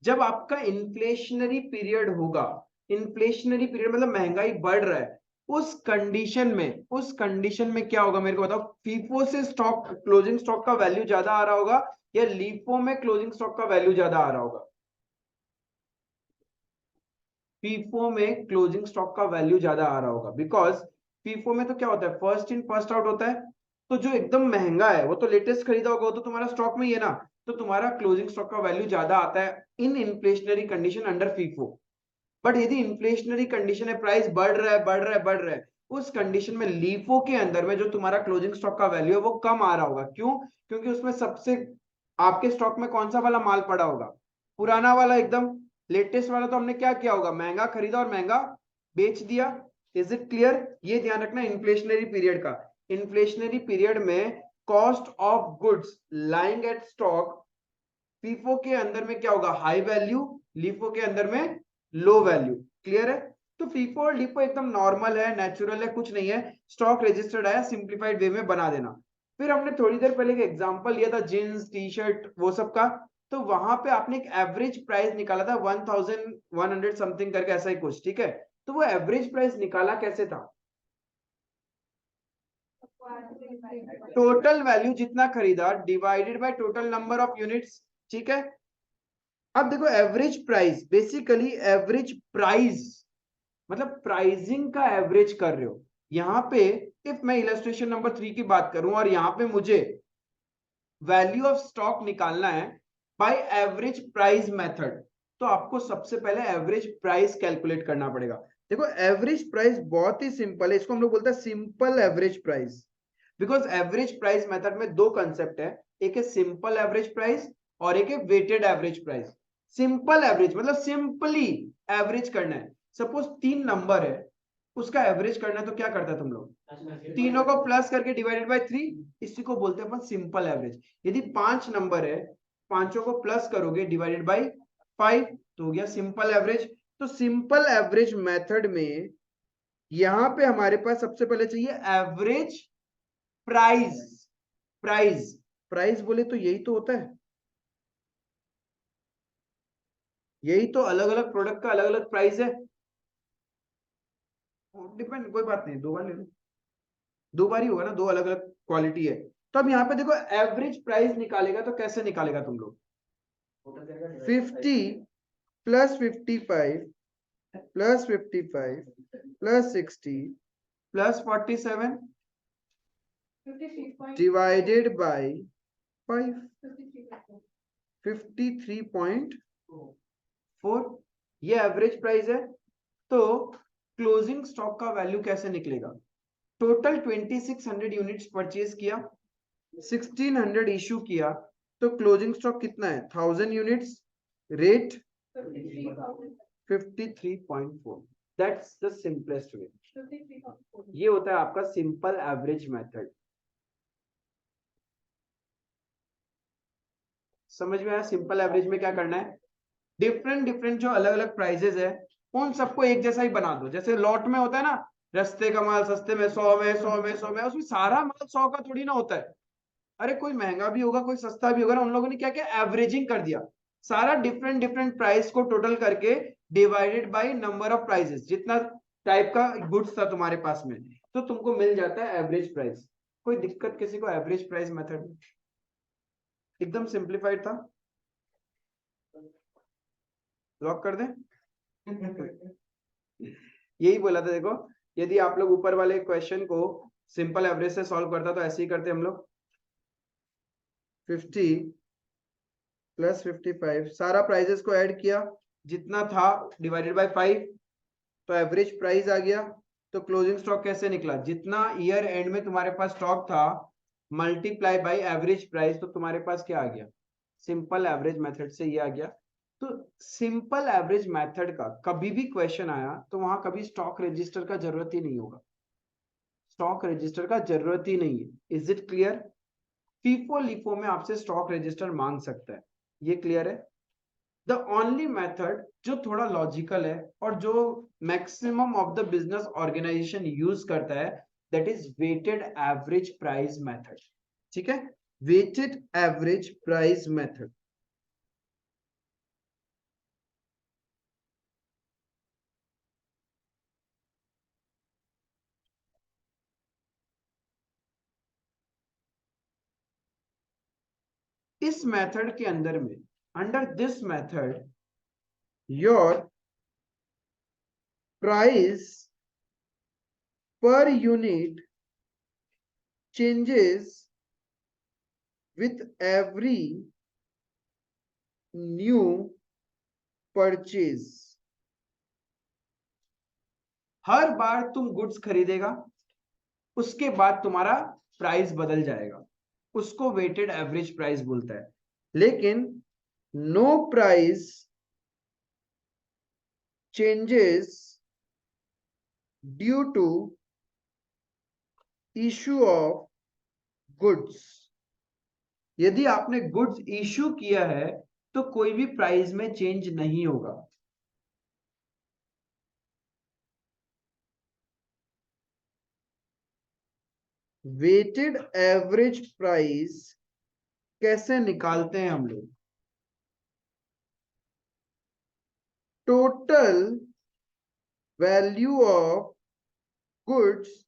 S1: जब आपका इन्फ्लेशनरी पीरियड होगा, इन्फ्लेशनरी पीरियड मतलब महंगाई बढ़ रहा है, उस कंडीशन में क्या होगा मेरे को बताओ। फीफो से स्टॉक क्लोजिंग स्टॉक का वैल्यू ज्यादा आ रहा होगा या लीफो में क्लोजिंग स्टॉक का वैल्यू ज्यादा आ रहा होगा? फीफो में क्लोजिंग स्टॉक का वैल्यू ज्यादा आ रहा होगा, बिकॉज फीफो में तो क्या होता है, फर्स्ट इन फर्स्ट आउट होता है। तो जो एकदम महंगा है वो तो लेटेस्ट खरीदा होगा, वो तो तुम्हारा स्टॉक में ही है ना, तो तुम्हारा क्लोजिंग स्टॉक का वैल्यू ज्यादा आता है in inflationary condition under FIFO. But यदि इन्फ्लेशनरी कंडीशन है, प्राइस बढ़ रहा है, उस कंडीशन में लीफो के अंदर में जो तुम्हारा क्लोजिंग स्टॉक का वैल्यू है वो कम आ रहा होगा। क्यों? क्योंकि उसमें सबसे आपके स्टॉक में कौन सा वाला माल पड़ा होगा? पुराना वाला एकदम। लेटेस्ट वाला तो हमने क्या किया होगा, महंगा खरीदा और महंगा बेच दिया। Is it clear? ये ध्यान रखना इन्फ्लेशनरी पीरियड का। इन्फ्लेशनरी पीरियड में cost of goods lying at stock, FIFO के अंदर में क्या होगा, हाई वैल्यू, लीफो के अंदर में लो वैल्यू। क्लियर है? तो फीफो और लीफो एकदम नॉर्मल है, नेचुरल है, कुछ नहीं है। स्टॉक रजिस्टर्ड आया, सिंप्लीफाइड वे में बना देना। फिर हमने थोड़ी देर पहले एक एग्जांपल लिया था जींस टी शर्ट वो सब का, तो वहां पे आपने एक एवरेज प्राइस निकाला था 1100 समथिंग करके, ऐसा ही कुछ। ठीक है, तो वो एवरेज प्राइस निकाला कैसे था? टोटल वैल्यू जितना खरीदा divided by total number of units. ठीक है, अब देखो average price, basically average price मतलब प्राइसिंग का एवरेज कर रहे हो। यहां पे इफ मैं इलस्ट्रेशन नंबर 3 की बात करूं और यहां पे मुझे वैल्यू ऑफ स्टॉक निकालना है बाय एवरेज प्राइस मेथड, तो आपको सबसे पहले एवरेज प्राइस कैलकुलेट करना पड़ेगा। देखो एवरेज प्राइस बहुत ही सिंपल है, इसको हम लोग बोलते हैं simple average price. Because average price method में दो कंसेप्ट है, एक है सिंपल एवरेज प्राइस और एक है weighted average price. Simple average मतलब सिंपली एवरेज करना है। सपोज 3 नंबर है, उसका एवरेज करना है, तो क्या करता है तुम लोग, तीनों को प्लस करके डिवाइडेड बाय 3, इसी को बोलते हैं अपन सिंपल एवरेज। यदि 5 नंबर है, पांचों को प्लस करोगे डिवाइडेड बाय 5, तो हो गया सिंपल एवरेज। तो सिंपल एवरेज मेथड में यहां पे हमारे पास सबसे पहले चाहिए एवरेज प्राइस। प्राइस प्राइस बोले तो यही तो होता है, यही तो अलग अलग प्रोडक्ट का अलग अलग प्राइस है। डिपेंड, कोई बात नहीं, 2 बार ले लो, 2 बार ही होगा ना, 2 अलग अलग क्वालिटी है। तो अब यहाँ पे देखो एवरेज प्राइस निकालेगा तो कैसे निकालेगा तुम लोग, 50 plus 55 plus 55 plus 60 plus 47 divided by 5, 53.4, ये एवरेज प्राइस है। तो क्लोजिंग स्टॉक का वैल्यू कैसे निकलेगा? टोटल 2600 यूनिट्स परचेज किया, 1600 इशू किया, तो क्लोजिंग स्टॉक कितना है, 1000 units, rate 53.4। That's the simplest way. ये होता है आपका सिंपल एवरेज मेथड। समझ में आया? सिंपल एवरेज में क्या करना है, डिफरेंट डिफरेंट जो अलग अलग प्राइजेस है उन सबको एक जैसा ही बना दो। जैसे लॉट में होता है ना, रस्ते का माल सस्ते में 100 में 100 में 100 में, उसमें सारा माल 100 का थोड़ी ना होता है। अरे कोई महंगा भी होगा, कोई सस्ता भी होगा ना, उन लोगों ने क्या किया, एवरेजिंग कर दिया। सारा डिफरेंट डिफरेंट प्राइस को टोटल करके divided by number of prices, जितना टाइप का गुड्स था तुम्हारे पास में, तो तुमको मिल जाता है एवरेज प्राइस। कोई दिक्कत किसी को एवरेज प्राइस मेथड? एकदम सिंप्लीफाइड था, लॉक कर दें। यही बोला था देखो, यदि आप लोग ऊपर वाले क्वेश्चन को सिंपल एवरेज से सॉल्व करता तो ऐसे ही करते हम लोग। 50 प्लस 55, सारा प्राइजेस को ऐड किया, जितना था डिवाइडेड बाय 5, तो एवरेज प्राइस आ गया। तो क्लोजिंग स्टॉक कैसे निकला? जितना ईयर एंड में तुम्हारे पास स्टॉक था मल्टीप्लाई बाय एवरेज प्राइस, तो तुम्हारे पास क्या आ गया? सिंपल एवरेज मेथड से ये आ गया। तो सिंपल एवरेज मेथड का कभी भी क्वेश्चन आया तो वहां कभी स्टॉक रजिस्टर का जरूरत ही नहीं होगा, स्टॉक रजिस्टर का जरूरत ही नहीं है। Is it clear? FIFO LIFO में आपसे स्टॉक रजिस्टर मांग सकता है, ये क्लियर है? द ओनली मेथड जो थोड़ा लॉजिकल है और जो maximum of the business organisation use करता है, that is weighted average price method. ठीक है, वेटेड एवरेज प्राइस मेथड। इस मेथड के अंदर में, under this method, your price per unit changes with every new purchase। हर बार तुम गुड्स खरीदेगा उसके बाद तुम्हारा प्राइस बदल जाएगा, उसको वेटेड एवरेज प्राइस बोलता है। लेकिन no price changes due to issue of goods. यदि आपने गुड्स इशू किया है तो कोई भी प्राइस में चेंज नहीं होगा। वेटेड एवरेज प्राइस कैसे निकालते हैं हम लोग? Total value of goods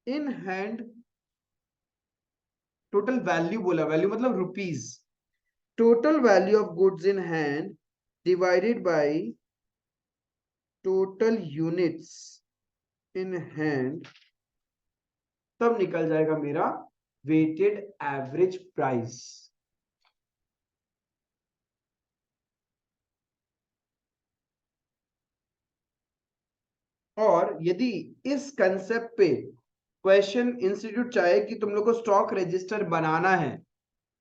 S1: in hand, total value बोला, वैल्यू मतलब rupees, total value of goods in hand divided by total units in hand, तब निकल जाएगा मेरा वेटेड एवरेज प्राइस। और यदि इस कंसेप्ट पे क्वेश्चन इंस्टीट्यूट चाहे कि तुम लोग को स्टॉक रजिस्टर बनाना है,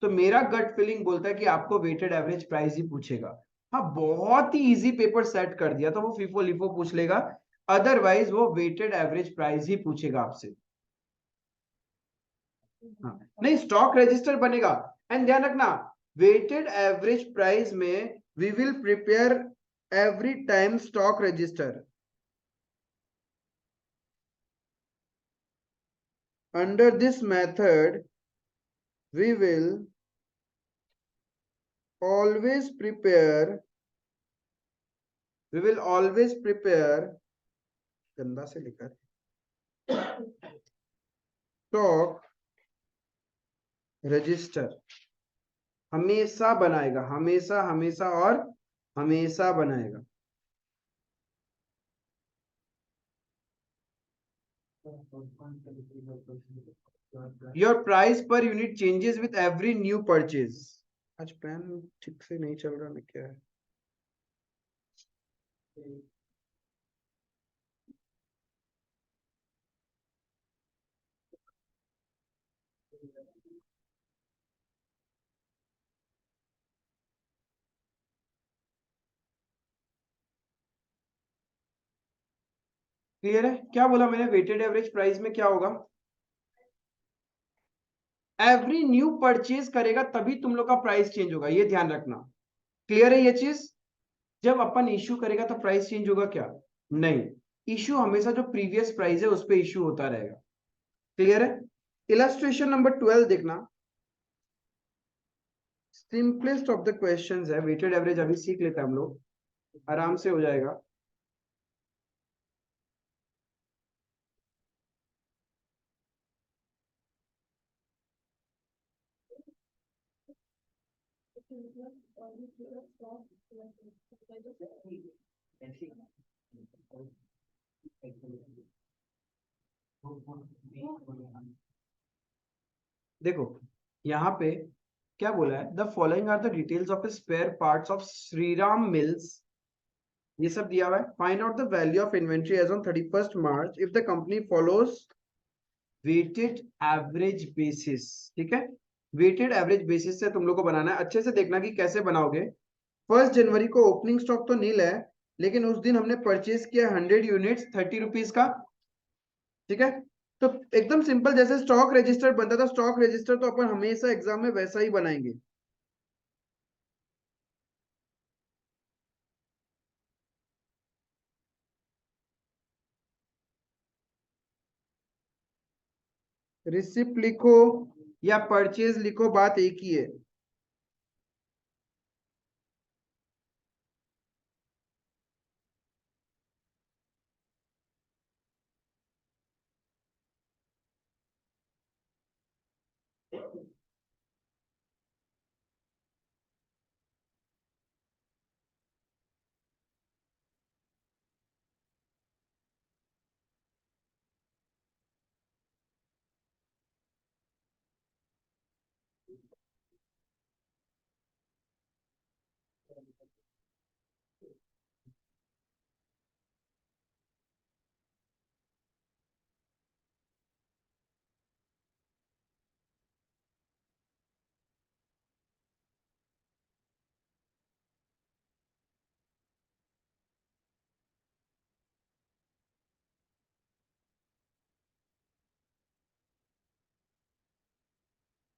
S1: तो मेरा गट फीलिंग बोलता है कि आपको वेटेड एवरेज प्राइस ही पूछेगा। हाँ, बहुत ही इजी पेपर सेट कर दिया तो वो फीफो लिफो पूछ लेगा, अदरवाइज वो वेटेड एवरेज प्राइस ही पूछेगा आपसे। हाँ, नहीं, स्टॉक रजिस्टर बनेगा। एंड ध्यान रखना, वेटेड एवरेज प्राइस में we will prepare every time stock register. Under this method, we will always prepare, गंदा से लिखा है, स्टॉक रजिस्टर हमेशा बनाएगा, हमेशा हमेशा और हमेशा बनाएगा। Your price per unit changes with every new purchase। आज पेन ठीक से नहीं चल रहा, क्या है? क्लियर है? क्या बोला मैंने? वेटेड एवरेज प्राइस में क्या होगा? एवरी न्यू परचेज करेगा तभी तुम लोग का प्राइस चेंज होगा, ये ध्यान रखना। क्लियर है ये चीज? जब अपन इश्यू करेगा तो प्राइस चेंज होगा क्या? नहीं, इश्यू हमेशा जो प्रीवियस प्राइस है उस पर इश्यू होता रहेगा। क्लियर है? इलस्ट्रेशन नंबर 12 देखना। सिंपलेस्ट ऑफ द क्वेश्चंस है, वेटेड एवरेज अभी सीख लेते हैं हम लोग, आराम से हो जाएगा। देखो यहाँ पे क्या बोला है, the following are the details of spare parts of Shriram mills, ये सब दिया हुआ है। Find out the value of inventory as on 31st March if the company follows weighted average basis. ठीक है, वेटेड एवरेज बेसिस से तुम लोग को बनाना है, अच्छे से देखना कि कैसे बनाओगे। 1 जनवरी को ओपनिंग स्टॉक तो नील है, लेकिन उस दिन हमने परचेज किया 100 यूनिट्स 30 रुपीज का। ठीक है, तो एकदम सिंपल, जैसे स्टॉक रजिस्टर बनता था, स्टॉक रजिस्टर तो अपन हमेशा एग्जाम में वैसा ही बनाएंगे। रिसिप्ट लिखो या परचेज लिखो, बात एक ही है।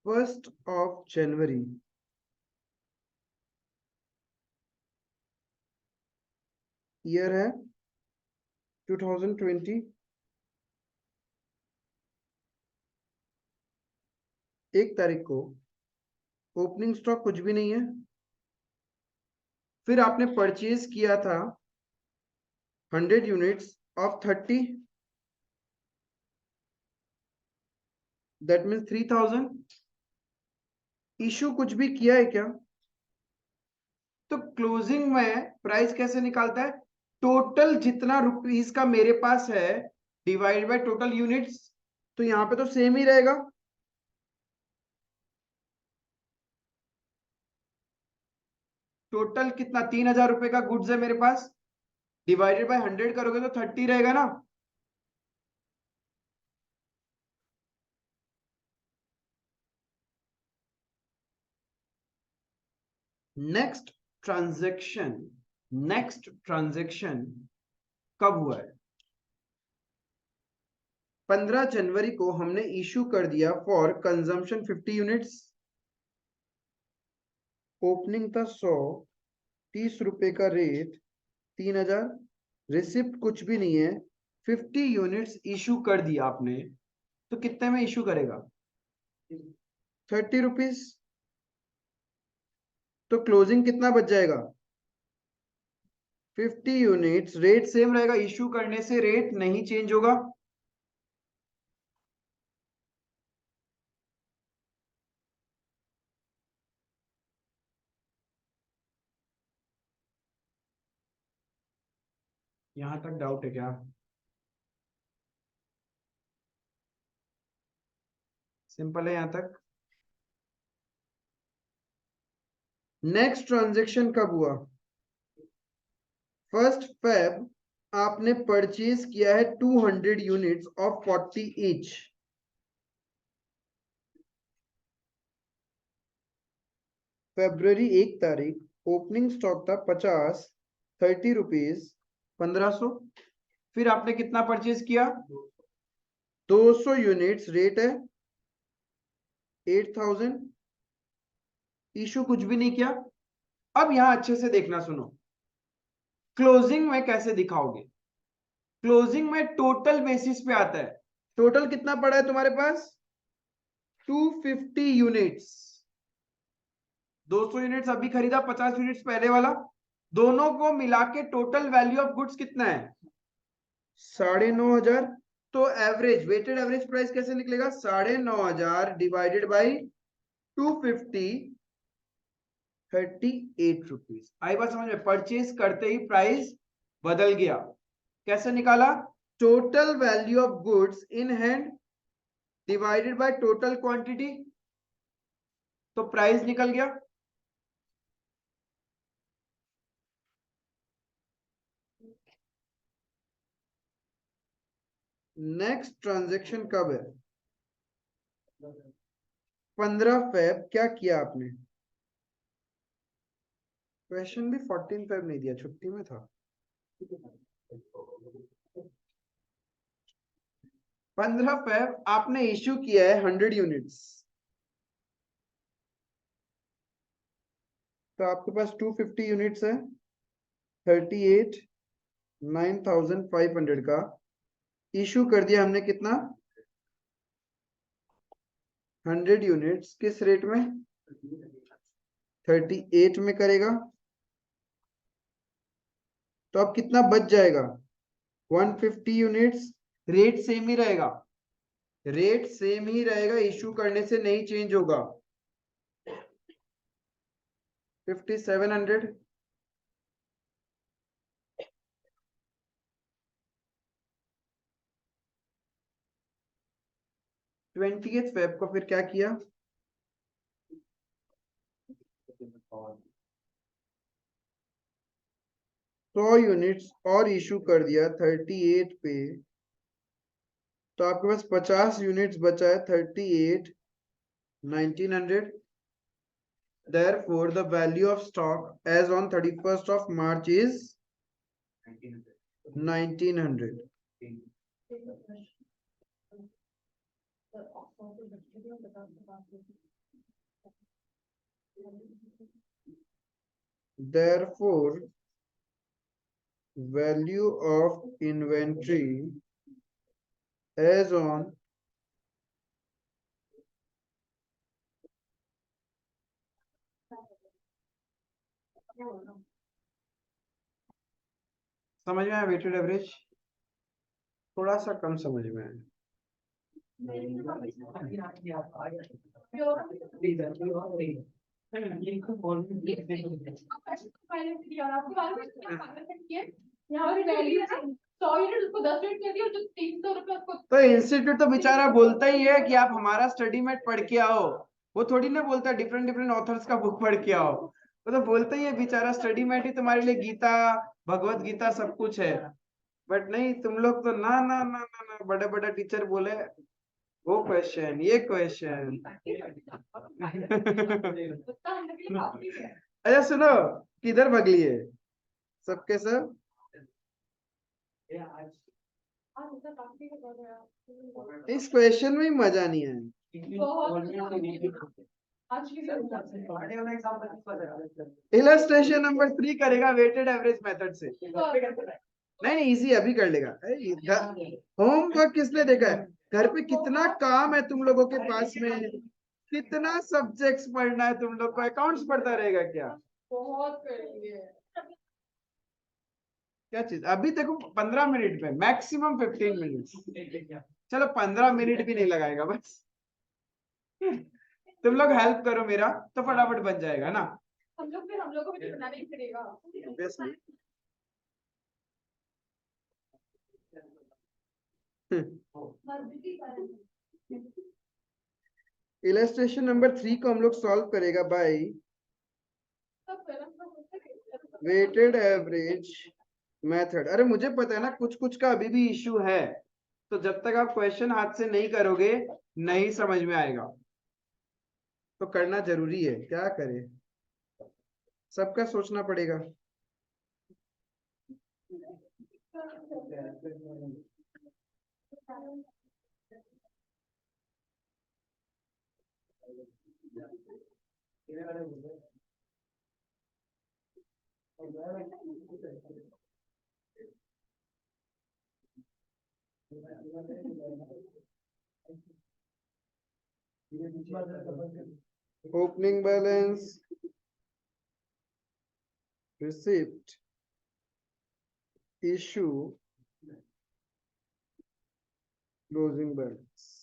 S1: फर्स्ट ऑफ जनवरी ईयर है 2020, 1 तारीख को ओपनिंग स्टॉक कुछ भी नहीं है। फिर आपने परचेज किया था 100 units of 30, that means 3000। Issue कुछ भी किया है क्या? तो क्लोजिंग में प्राइस कैसे निकालता है? टोटल जितना रुपीस का मेरे पास है डिवाइड बाय टोटल यूनिट्स, तो यहां पे तो सेम ही रहेगा। टोटल कितना, 3000 रुपए का गुड्स है मेरे पास, डिवाइडेड बाय 100 करोगे तो 30 रहेगा ना। नेक्स्ट ट्रांजैक्शन, नेक्स्ट ट्रांजैक्शन कब हुआ है? 15 जनवरी को हमने इशू कर दिया फॉर कंजम्पशन 50 यूनिट्स, ओपनिंग था 100, 30 रुपए का रेट, 3000, रिसिप्ट कुछ भी नहीं है, 50 यूनिट्स इशू कर दिया आपने, तो कितने में इशू करेगा? 30 रुपीज। तो क्लोजिंग कितना बच जाएगा? 50 यूनिट्स, रेट सेम रहेगा, इशू करने से रेट नहीं चेंज होगा। यहां तक डाउट है क्या? सिंपल है यहां तक। नेक्स्ट ट्रांजेक्शन कब हुआ? 1 फेब आपने परचेज किया है 200 यूनिट्स ऑफ 40 ईच। फेब्रुवरी 1 तारीख ओपनिंग स्टॉक था 50, 30 रुपीज, 1500। फिर आपने कितना परचेज किया? 200 यूनिट्स, रेट है 8000, इशू कुछ भी नहीं किया। अब यहां अच्छे से देखना, सुनो, क्लोजिंग में कैसे दिखाओगे? क्लोजिंग में टोटल बेसिस पे आता है। टोटल कितना पड़ा है तुम्हारे पास? 250 यूनिट्स, 200 यूनिट्स अभी खरीदा, 50 यूनिट्स पहले वाला, दोनों को मिला के टोटल वैल्यू ऑफ गुड्स कितना है? 9,500। तो एवरेज वेटेड एवरेज प्राइस कैसे निकलेगा? 9,500 डिवाइडेड बाई 250, 38 रुपीज। आई बात समझ में? परचेज करते ही प्राइस बदल गया। कैसे निकाला? Total value of goods in hand divided by total quantity, तो प्राइस निकल गया। नेक्स्ट ट्रांजैक्शन कब है? 15 फेब। क्या किया आपने? क्वेश्चन भी 14 फेब नहीं दिया, छुट्टी में था। 15 फेब आपने इश्यू किया है 100 यूनिट्स, तो आपके पास 250 यूनिट्स है, 38 9,500 का इशू कर दिया हमने। कितना? 100 यूनिट्स। किस रेट में? 38 में करेगा, तो अब कितना बच जाएगा? 150 यूनिट्स। रेट सेम ही रहेगा, रेट सेम ही रहेगा, इशू करने से नहीं चेंज होगा। 5700। 20th फेब को फिर क्या किया? 100 यूनिट्स और इशू कर दिया 38 पे, तो आपके पास 50 यूनिट्स बचा है 38 1900। Therefore, the value of stock as on 31st of March is 1900. Therefore, value of inventory as on समझ में आया? वेटेड एवरेज थोड़ा सा कम समझ में आया। तो इंस्टीट्यूट तो बेचारा बोलता ही है कि आप हमारा स्टडी मेट पढ़ के आओ, वो थोड़ी ना बोलता डिफरेंट डिफरेंट ऑथर्स का बुक पढ़ के आओ। वो तो बोलता ही है बेचारा स्टडी मेट ही तुम्हारे लिए गीता भगवत गीता सब कुछ है। बट नहीं, तुम लोग तो ना ना ना ना, ना बड़े बड़े टीचर बोले वो क्वेश्चन ये क्वेश्चन। अच्छा सुनो, किधर भगली है सबके सब? इस क्वेश्चन में ही मजा नहीं है। इलस्ट्रेशन नंबर 3 करेगा वेटेड एवरेज मेथड से। नहीं नहीं, इजी अभी कर लेगा। होमवर्क किसने देखा है? घर पे कितना काम है तुम लोगों के पास में, कितना सब्जेक्ट्स पढ़ना है तुम लोग को। अकाउंट्स पढ़ता रहेगा क्या?
S3: बहुत करेंगे।
S1: क्या चीज? अभी देखो 15 मिनट में, मैक्सिमम 15 मिनट। चलो 15 मिनट भी नहीं लगाएगा बस। तुम लोग हेल्प करो मेरा तो फटाफट बन जाएगा ना।
S3: हम लोग को भी बनाना ही पड़ेगा।
S1: Obviously. इलस्ट्रेशन नंबर 3 को हम लोग सॉल्व करेगा बाय वेटेड एवरेज मेथड। अरे मुझे पता है ना कुछ कुछ का अभी भी इश्यू है, तो जब तक आप क्वेश्चन हाथ से नहीं करोगे नहीं समझ में आएगा। तो करना जरूरी है, क्या करें, सबका सोचना पड़ेगा। Opening balance receipt, issue, closing balance.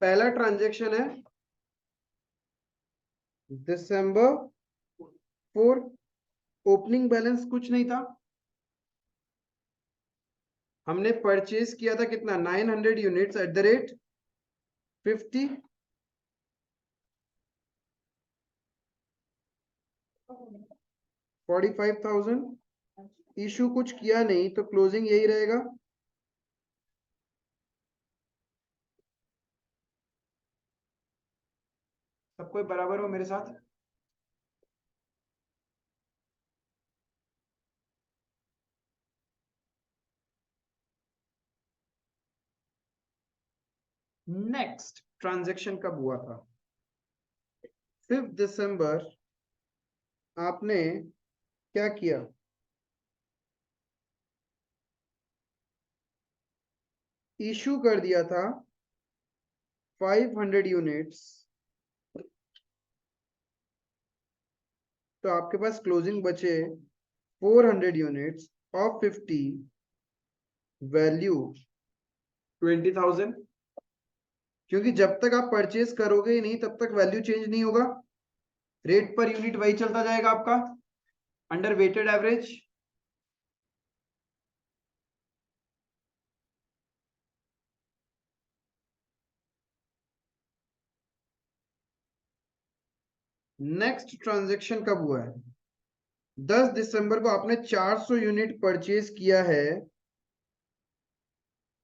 S1: पहला ट्रांजैक्शन है दिसंबर 4, ओपनिंग बैलेंस कुछ नहीं था, हमने परचेज किया था कितना 900 units at the rate 50, $45,000। Issue कुछ किया नहीं तो क्लोजिंग यही रहेगा। सब कोई बराबर हो मेरे साथ? नेक्स्ट ट्रांजैक्शन कब हुआ था? 5 दिसंबर आपने क्या किया? इशू कर दिया था 500 यूनिट्स, तो आपके पास क्लोजिंग बचे 400 यूनिट्स ऑफ 50, वैल्यू 20,000। क्योंकि जब तक आप परचेज करोगे ही नहीं तब तक वैल्यू चेंज नहीं होगा, रेट पर यूनिट वही चलता जाएगा आपका under weighted average. Next transaction कब हुआ है? 10 दिसंबर को आपने 400 यूनिट परचेज किया है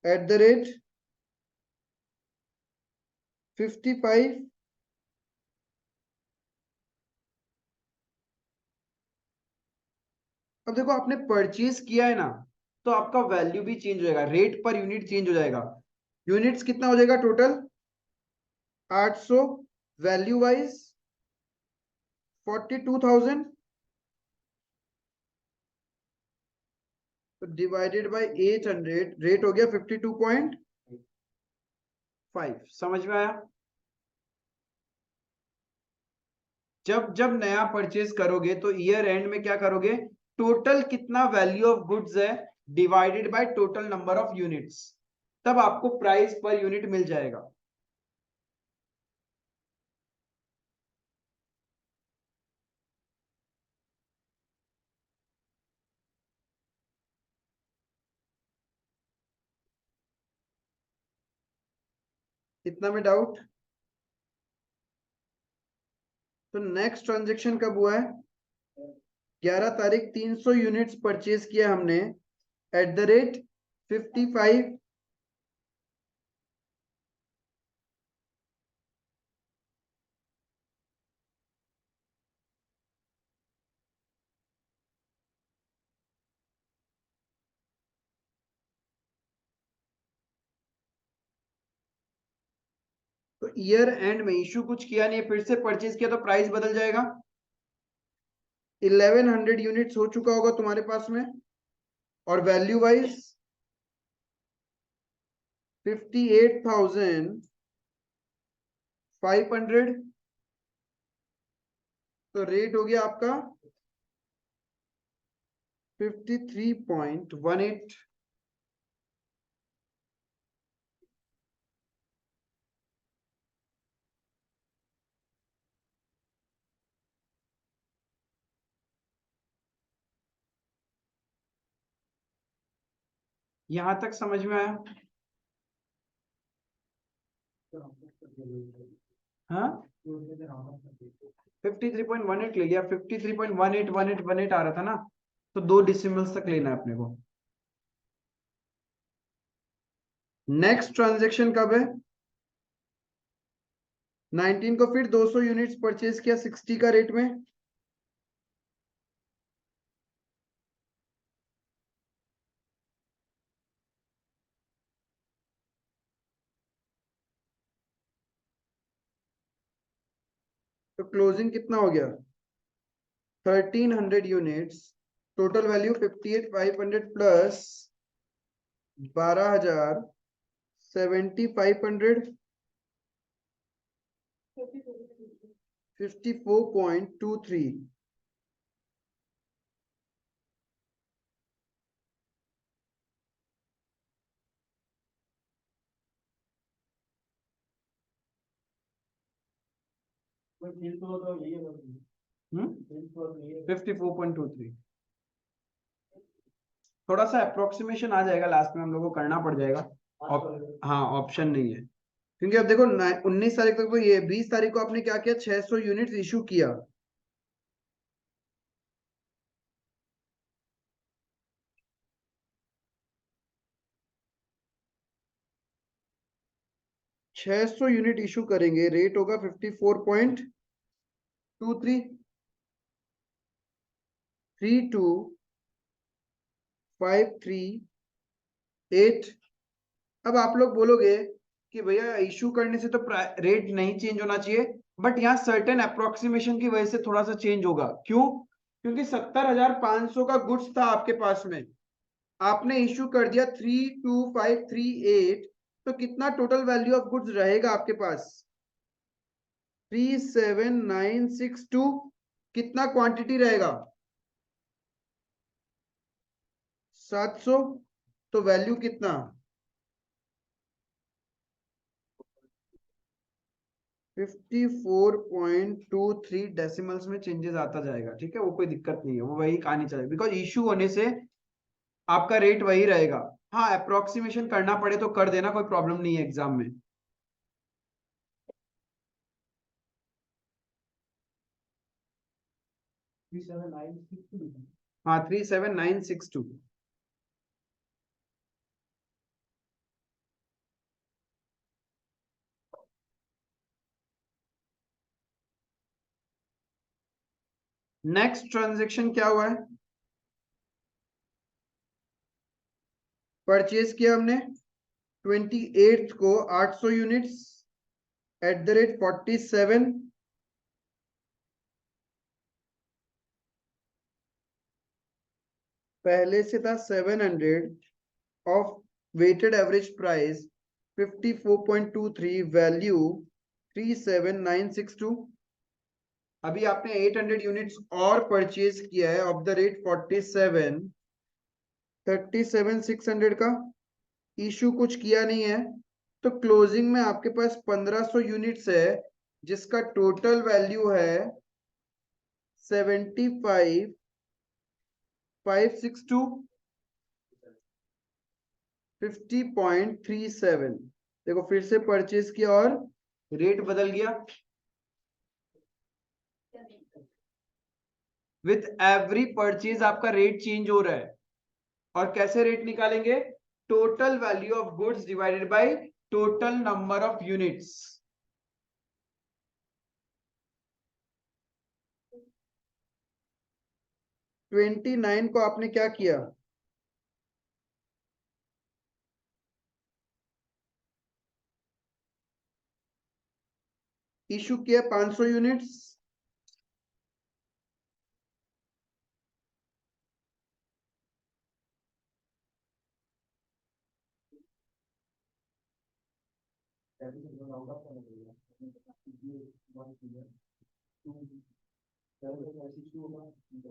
S1: एट द रेट 55, अब देखो आपने परचेज किया है ना, तो आपका वैल्यू भी चेंज हो जाएगा, रेट पर यूनिट चेंज हो जाएगा। यूनिट्स कितना हो जाएगा टोटल? 800, वैल्यू वाइज 42,000, तो डिवाइडेड बाय 800, रेट हो गया 52.5। समझ में आया? जब जब नया परचेज करोगे तो ईयर एंड में क्या करोगे, टोटल कितना वैल्यू ऑफ गुड्स है divided by total number of units, तब आपको प्राइस पर यूनिट मिल जाएगा। इतना में डाउट? तो नेक्स्ट ट्रांजैक्शन कब हुआ है? 11 तारीख 300 यूनिट्स परचेज किया हमने एट द रेट 55, तो ईयर एंड में इशू कुछ किया नहीं, फिर से परचेज किया तो प्राइस बदल जाएगा। 1100 यूनिट्स हो चुका होगा तुम्हारे पास में, और वैल्यू वाइज 58,500, तो रेट हो गया आपका 53.18। यहां तक समझ में आया? हाँ, 53.18 ले लिया, 53.181818 आ रहा था ना, तो 2 डिसिमल्स तक लेना है अपने को। नेक्स्ट ट्रांजैक्शन कब है? 19 को फिर 200 यूनिट्स परचेज किया 60 का रेट में, तो क्लोजिंग कितना हो गया 1300 यूनिट्स, टोटल वैल्यू 58,500 प्लस 12,000 7,500 54.23।
S2: कोई फील तो यही है
S1: 54.23। थोड़ा सा अप्रोक्सीमेशन आ जाएगा, लास्ट में हम लोग को करना पड़ जाएगा। हाँ ऑप्शन नहीं है, क्योंकि अब देखो 19 तारीख तक तो ये 20 तारीख को आपने क्या किया 600 यूनिट्स इशू किया। छह सौ यूनिट इशू करेंगे, रेट होगा 54.23 325338। अब आप लोग बोलोगे कि भैया इशू करने से तो रेट नहीं चेंज होना चाहिए, बट यहाँ सर्टेन अप्रोक्सीमेशन की वजह से थोड़ा सा चेंज होगा। क्यों? क्योंकि 70,500 का गुड्स था आपके पास में, आपने इशू कर दिया 325338, तो कितना टोटल वैल्यू ऑफ गुड्स रहेगा आपके पास 37962। कितना क्वांटिटी रहेगा 700, तो वैल्यू कितना 54.23 डेसिमल्स में चेंजेस आता जाएगा। ठीक है, वो कोई दिक्कत नहीं है, वो वही कहानी चलेगी, बिकॉज इशू होने से आपका रेट वही रहेगा। हाँ अप्रोक्सीमेशन करना पड़े तो कर देना, कोई प्रॉब्लम नहीं है एग्जाम में। हाँ 37962। नेक्स्ट ट्रांजेक्शन क्या हुआ है, परचेज किया हमने 28 को 800 यूनिट्स @47, पहले से था 700 of weighted average price 54.23, value 37962। अभी आपने 800 यूनिट्स और परचेज किया है ऑफ द रेट 47, 37,600 का इशू कुछ किया नहीं है, तो क्लोजिंग में आपके पास 1500 यूनिट्स है, जिसका टोटल वैल्यू है 75,562 50.37। देखो फिर से परचेज किया और रेट बदल गया, विथ एवरी परचेज आपका रेट चेंज हो रहा है। और कैसे रेट निकालेंगे, total value of goods divided by total number of units. Twenty 29 को आपने क्या किया, इशू किया 500 यूनिट्स,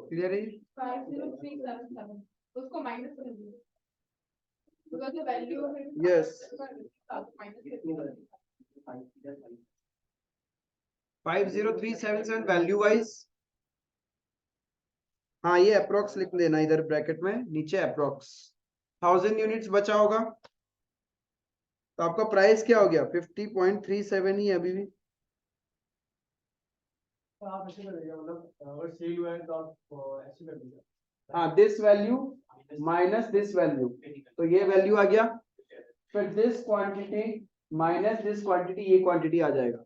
S1: क्लियर है?
S3: 50377 उसको माइनस कर दीजिए, because the value of it
S1: yes
S3: minus
S1: 50377 value wise. हाँ ये अप्रोक्स लिख देना इधर ब्रैकेट में, नीचे अप्रोक्स 1000 यूनिट्स बचा होगा, तो आपका प्राइस क्या हो गया 50.37 ही है अभी भी।
S2: आप ऐसे करिएगा, मतलब अगर सेल हुआ है तो आप ऐसे कर दीजिए।
S1: हाँ this value minus this value, तो ये वैल्यू आ गया, फिर this quantity minus this quantity, ये क्वांटिटी आ जाएगा,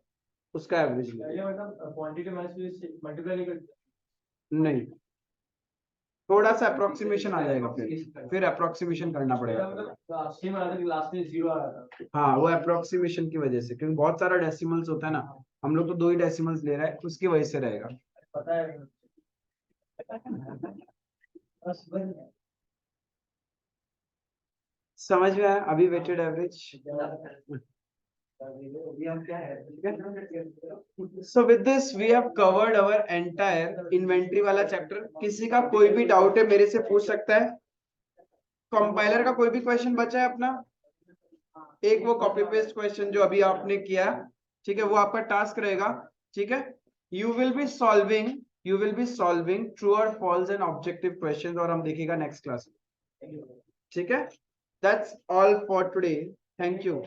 S1: उसका एवरेज
S2: ये मतलब क्वांटिटी माइनस मल्टीप्लाई नहीं करते
S1: नहीं, थोड़ा सा अप्रोक्सीमेशन आ जाएगा, फिर अप्रोक्सीमेशन करना पड़ेगा।
S2: मतलब सेम आ रहा था कि लास्ट में 0 आ रहा था।
S1: हाँ वो अप्रोक्सीमेशन की वजह से, क्योंकि बहुत सारा डेसिमल्स होता है ना, हम लोग तो 2 ही डेसिमल्स ले रहा है, उसकी वजह से रहेगा।
S2: पता है बस बन
S1: समझ में आया अभी weighted average? So with this we have covered our entire inventory वाला चैप्टर। किसी का कोई भी डाउट है मेरे से पूछ सकता है। कंपाइलर का कोई भी क्वेश्चन बचा है अपना? एक वो कॉपी पेस्ट क्वेश्चन जो अभी आपने किया, ठीक है, वो आपका टास्क रहेगा, ठीक है। You will be solving true और फॉल्स एंड ऑब्जेक्टिव क्वेश्चंस, और हम देखेगा नेक्स्ट क्लास में, ठीक है। That's all for today, thank you.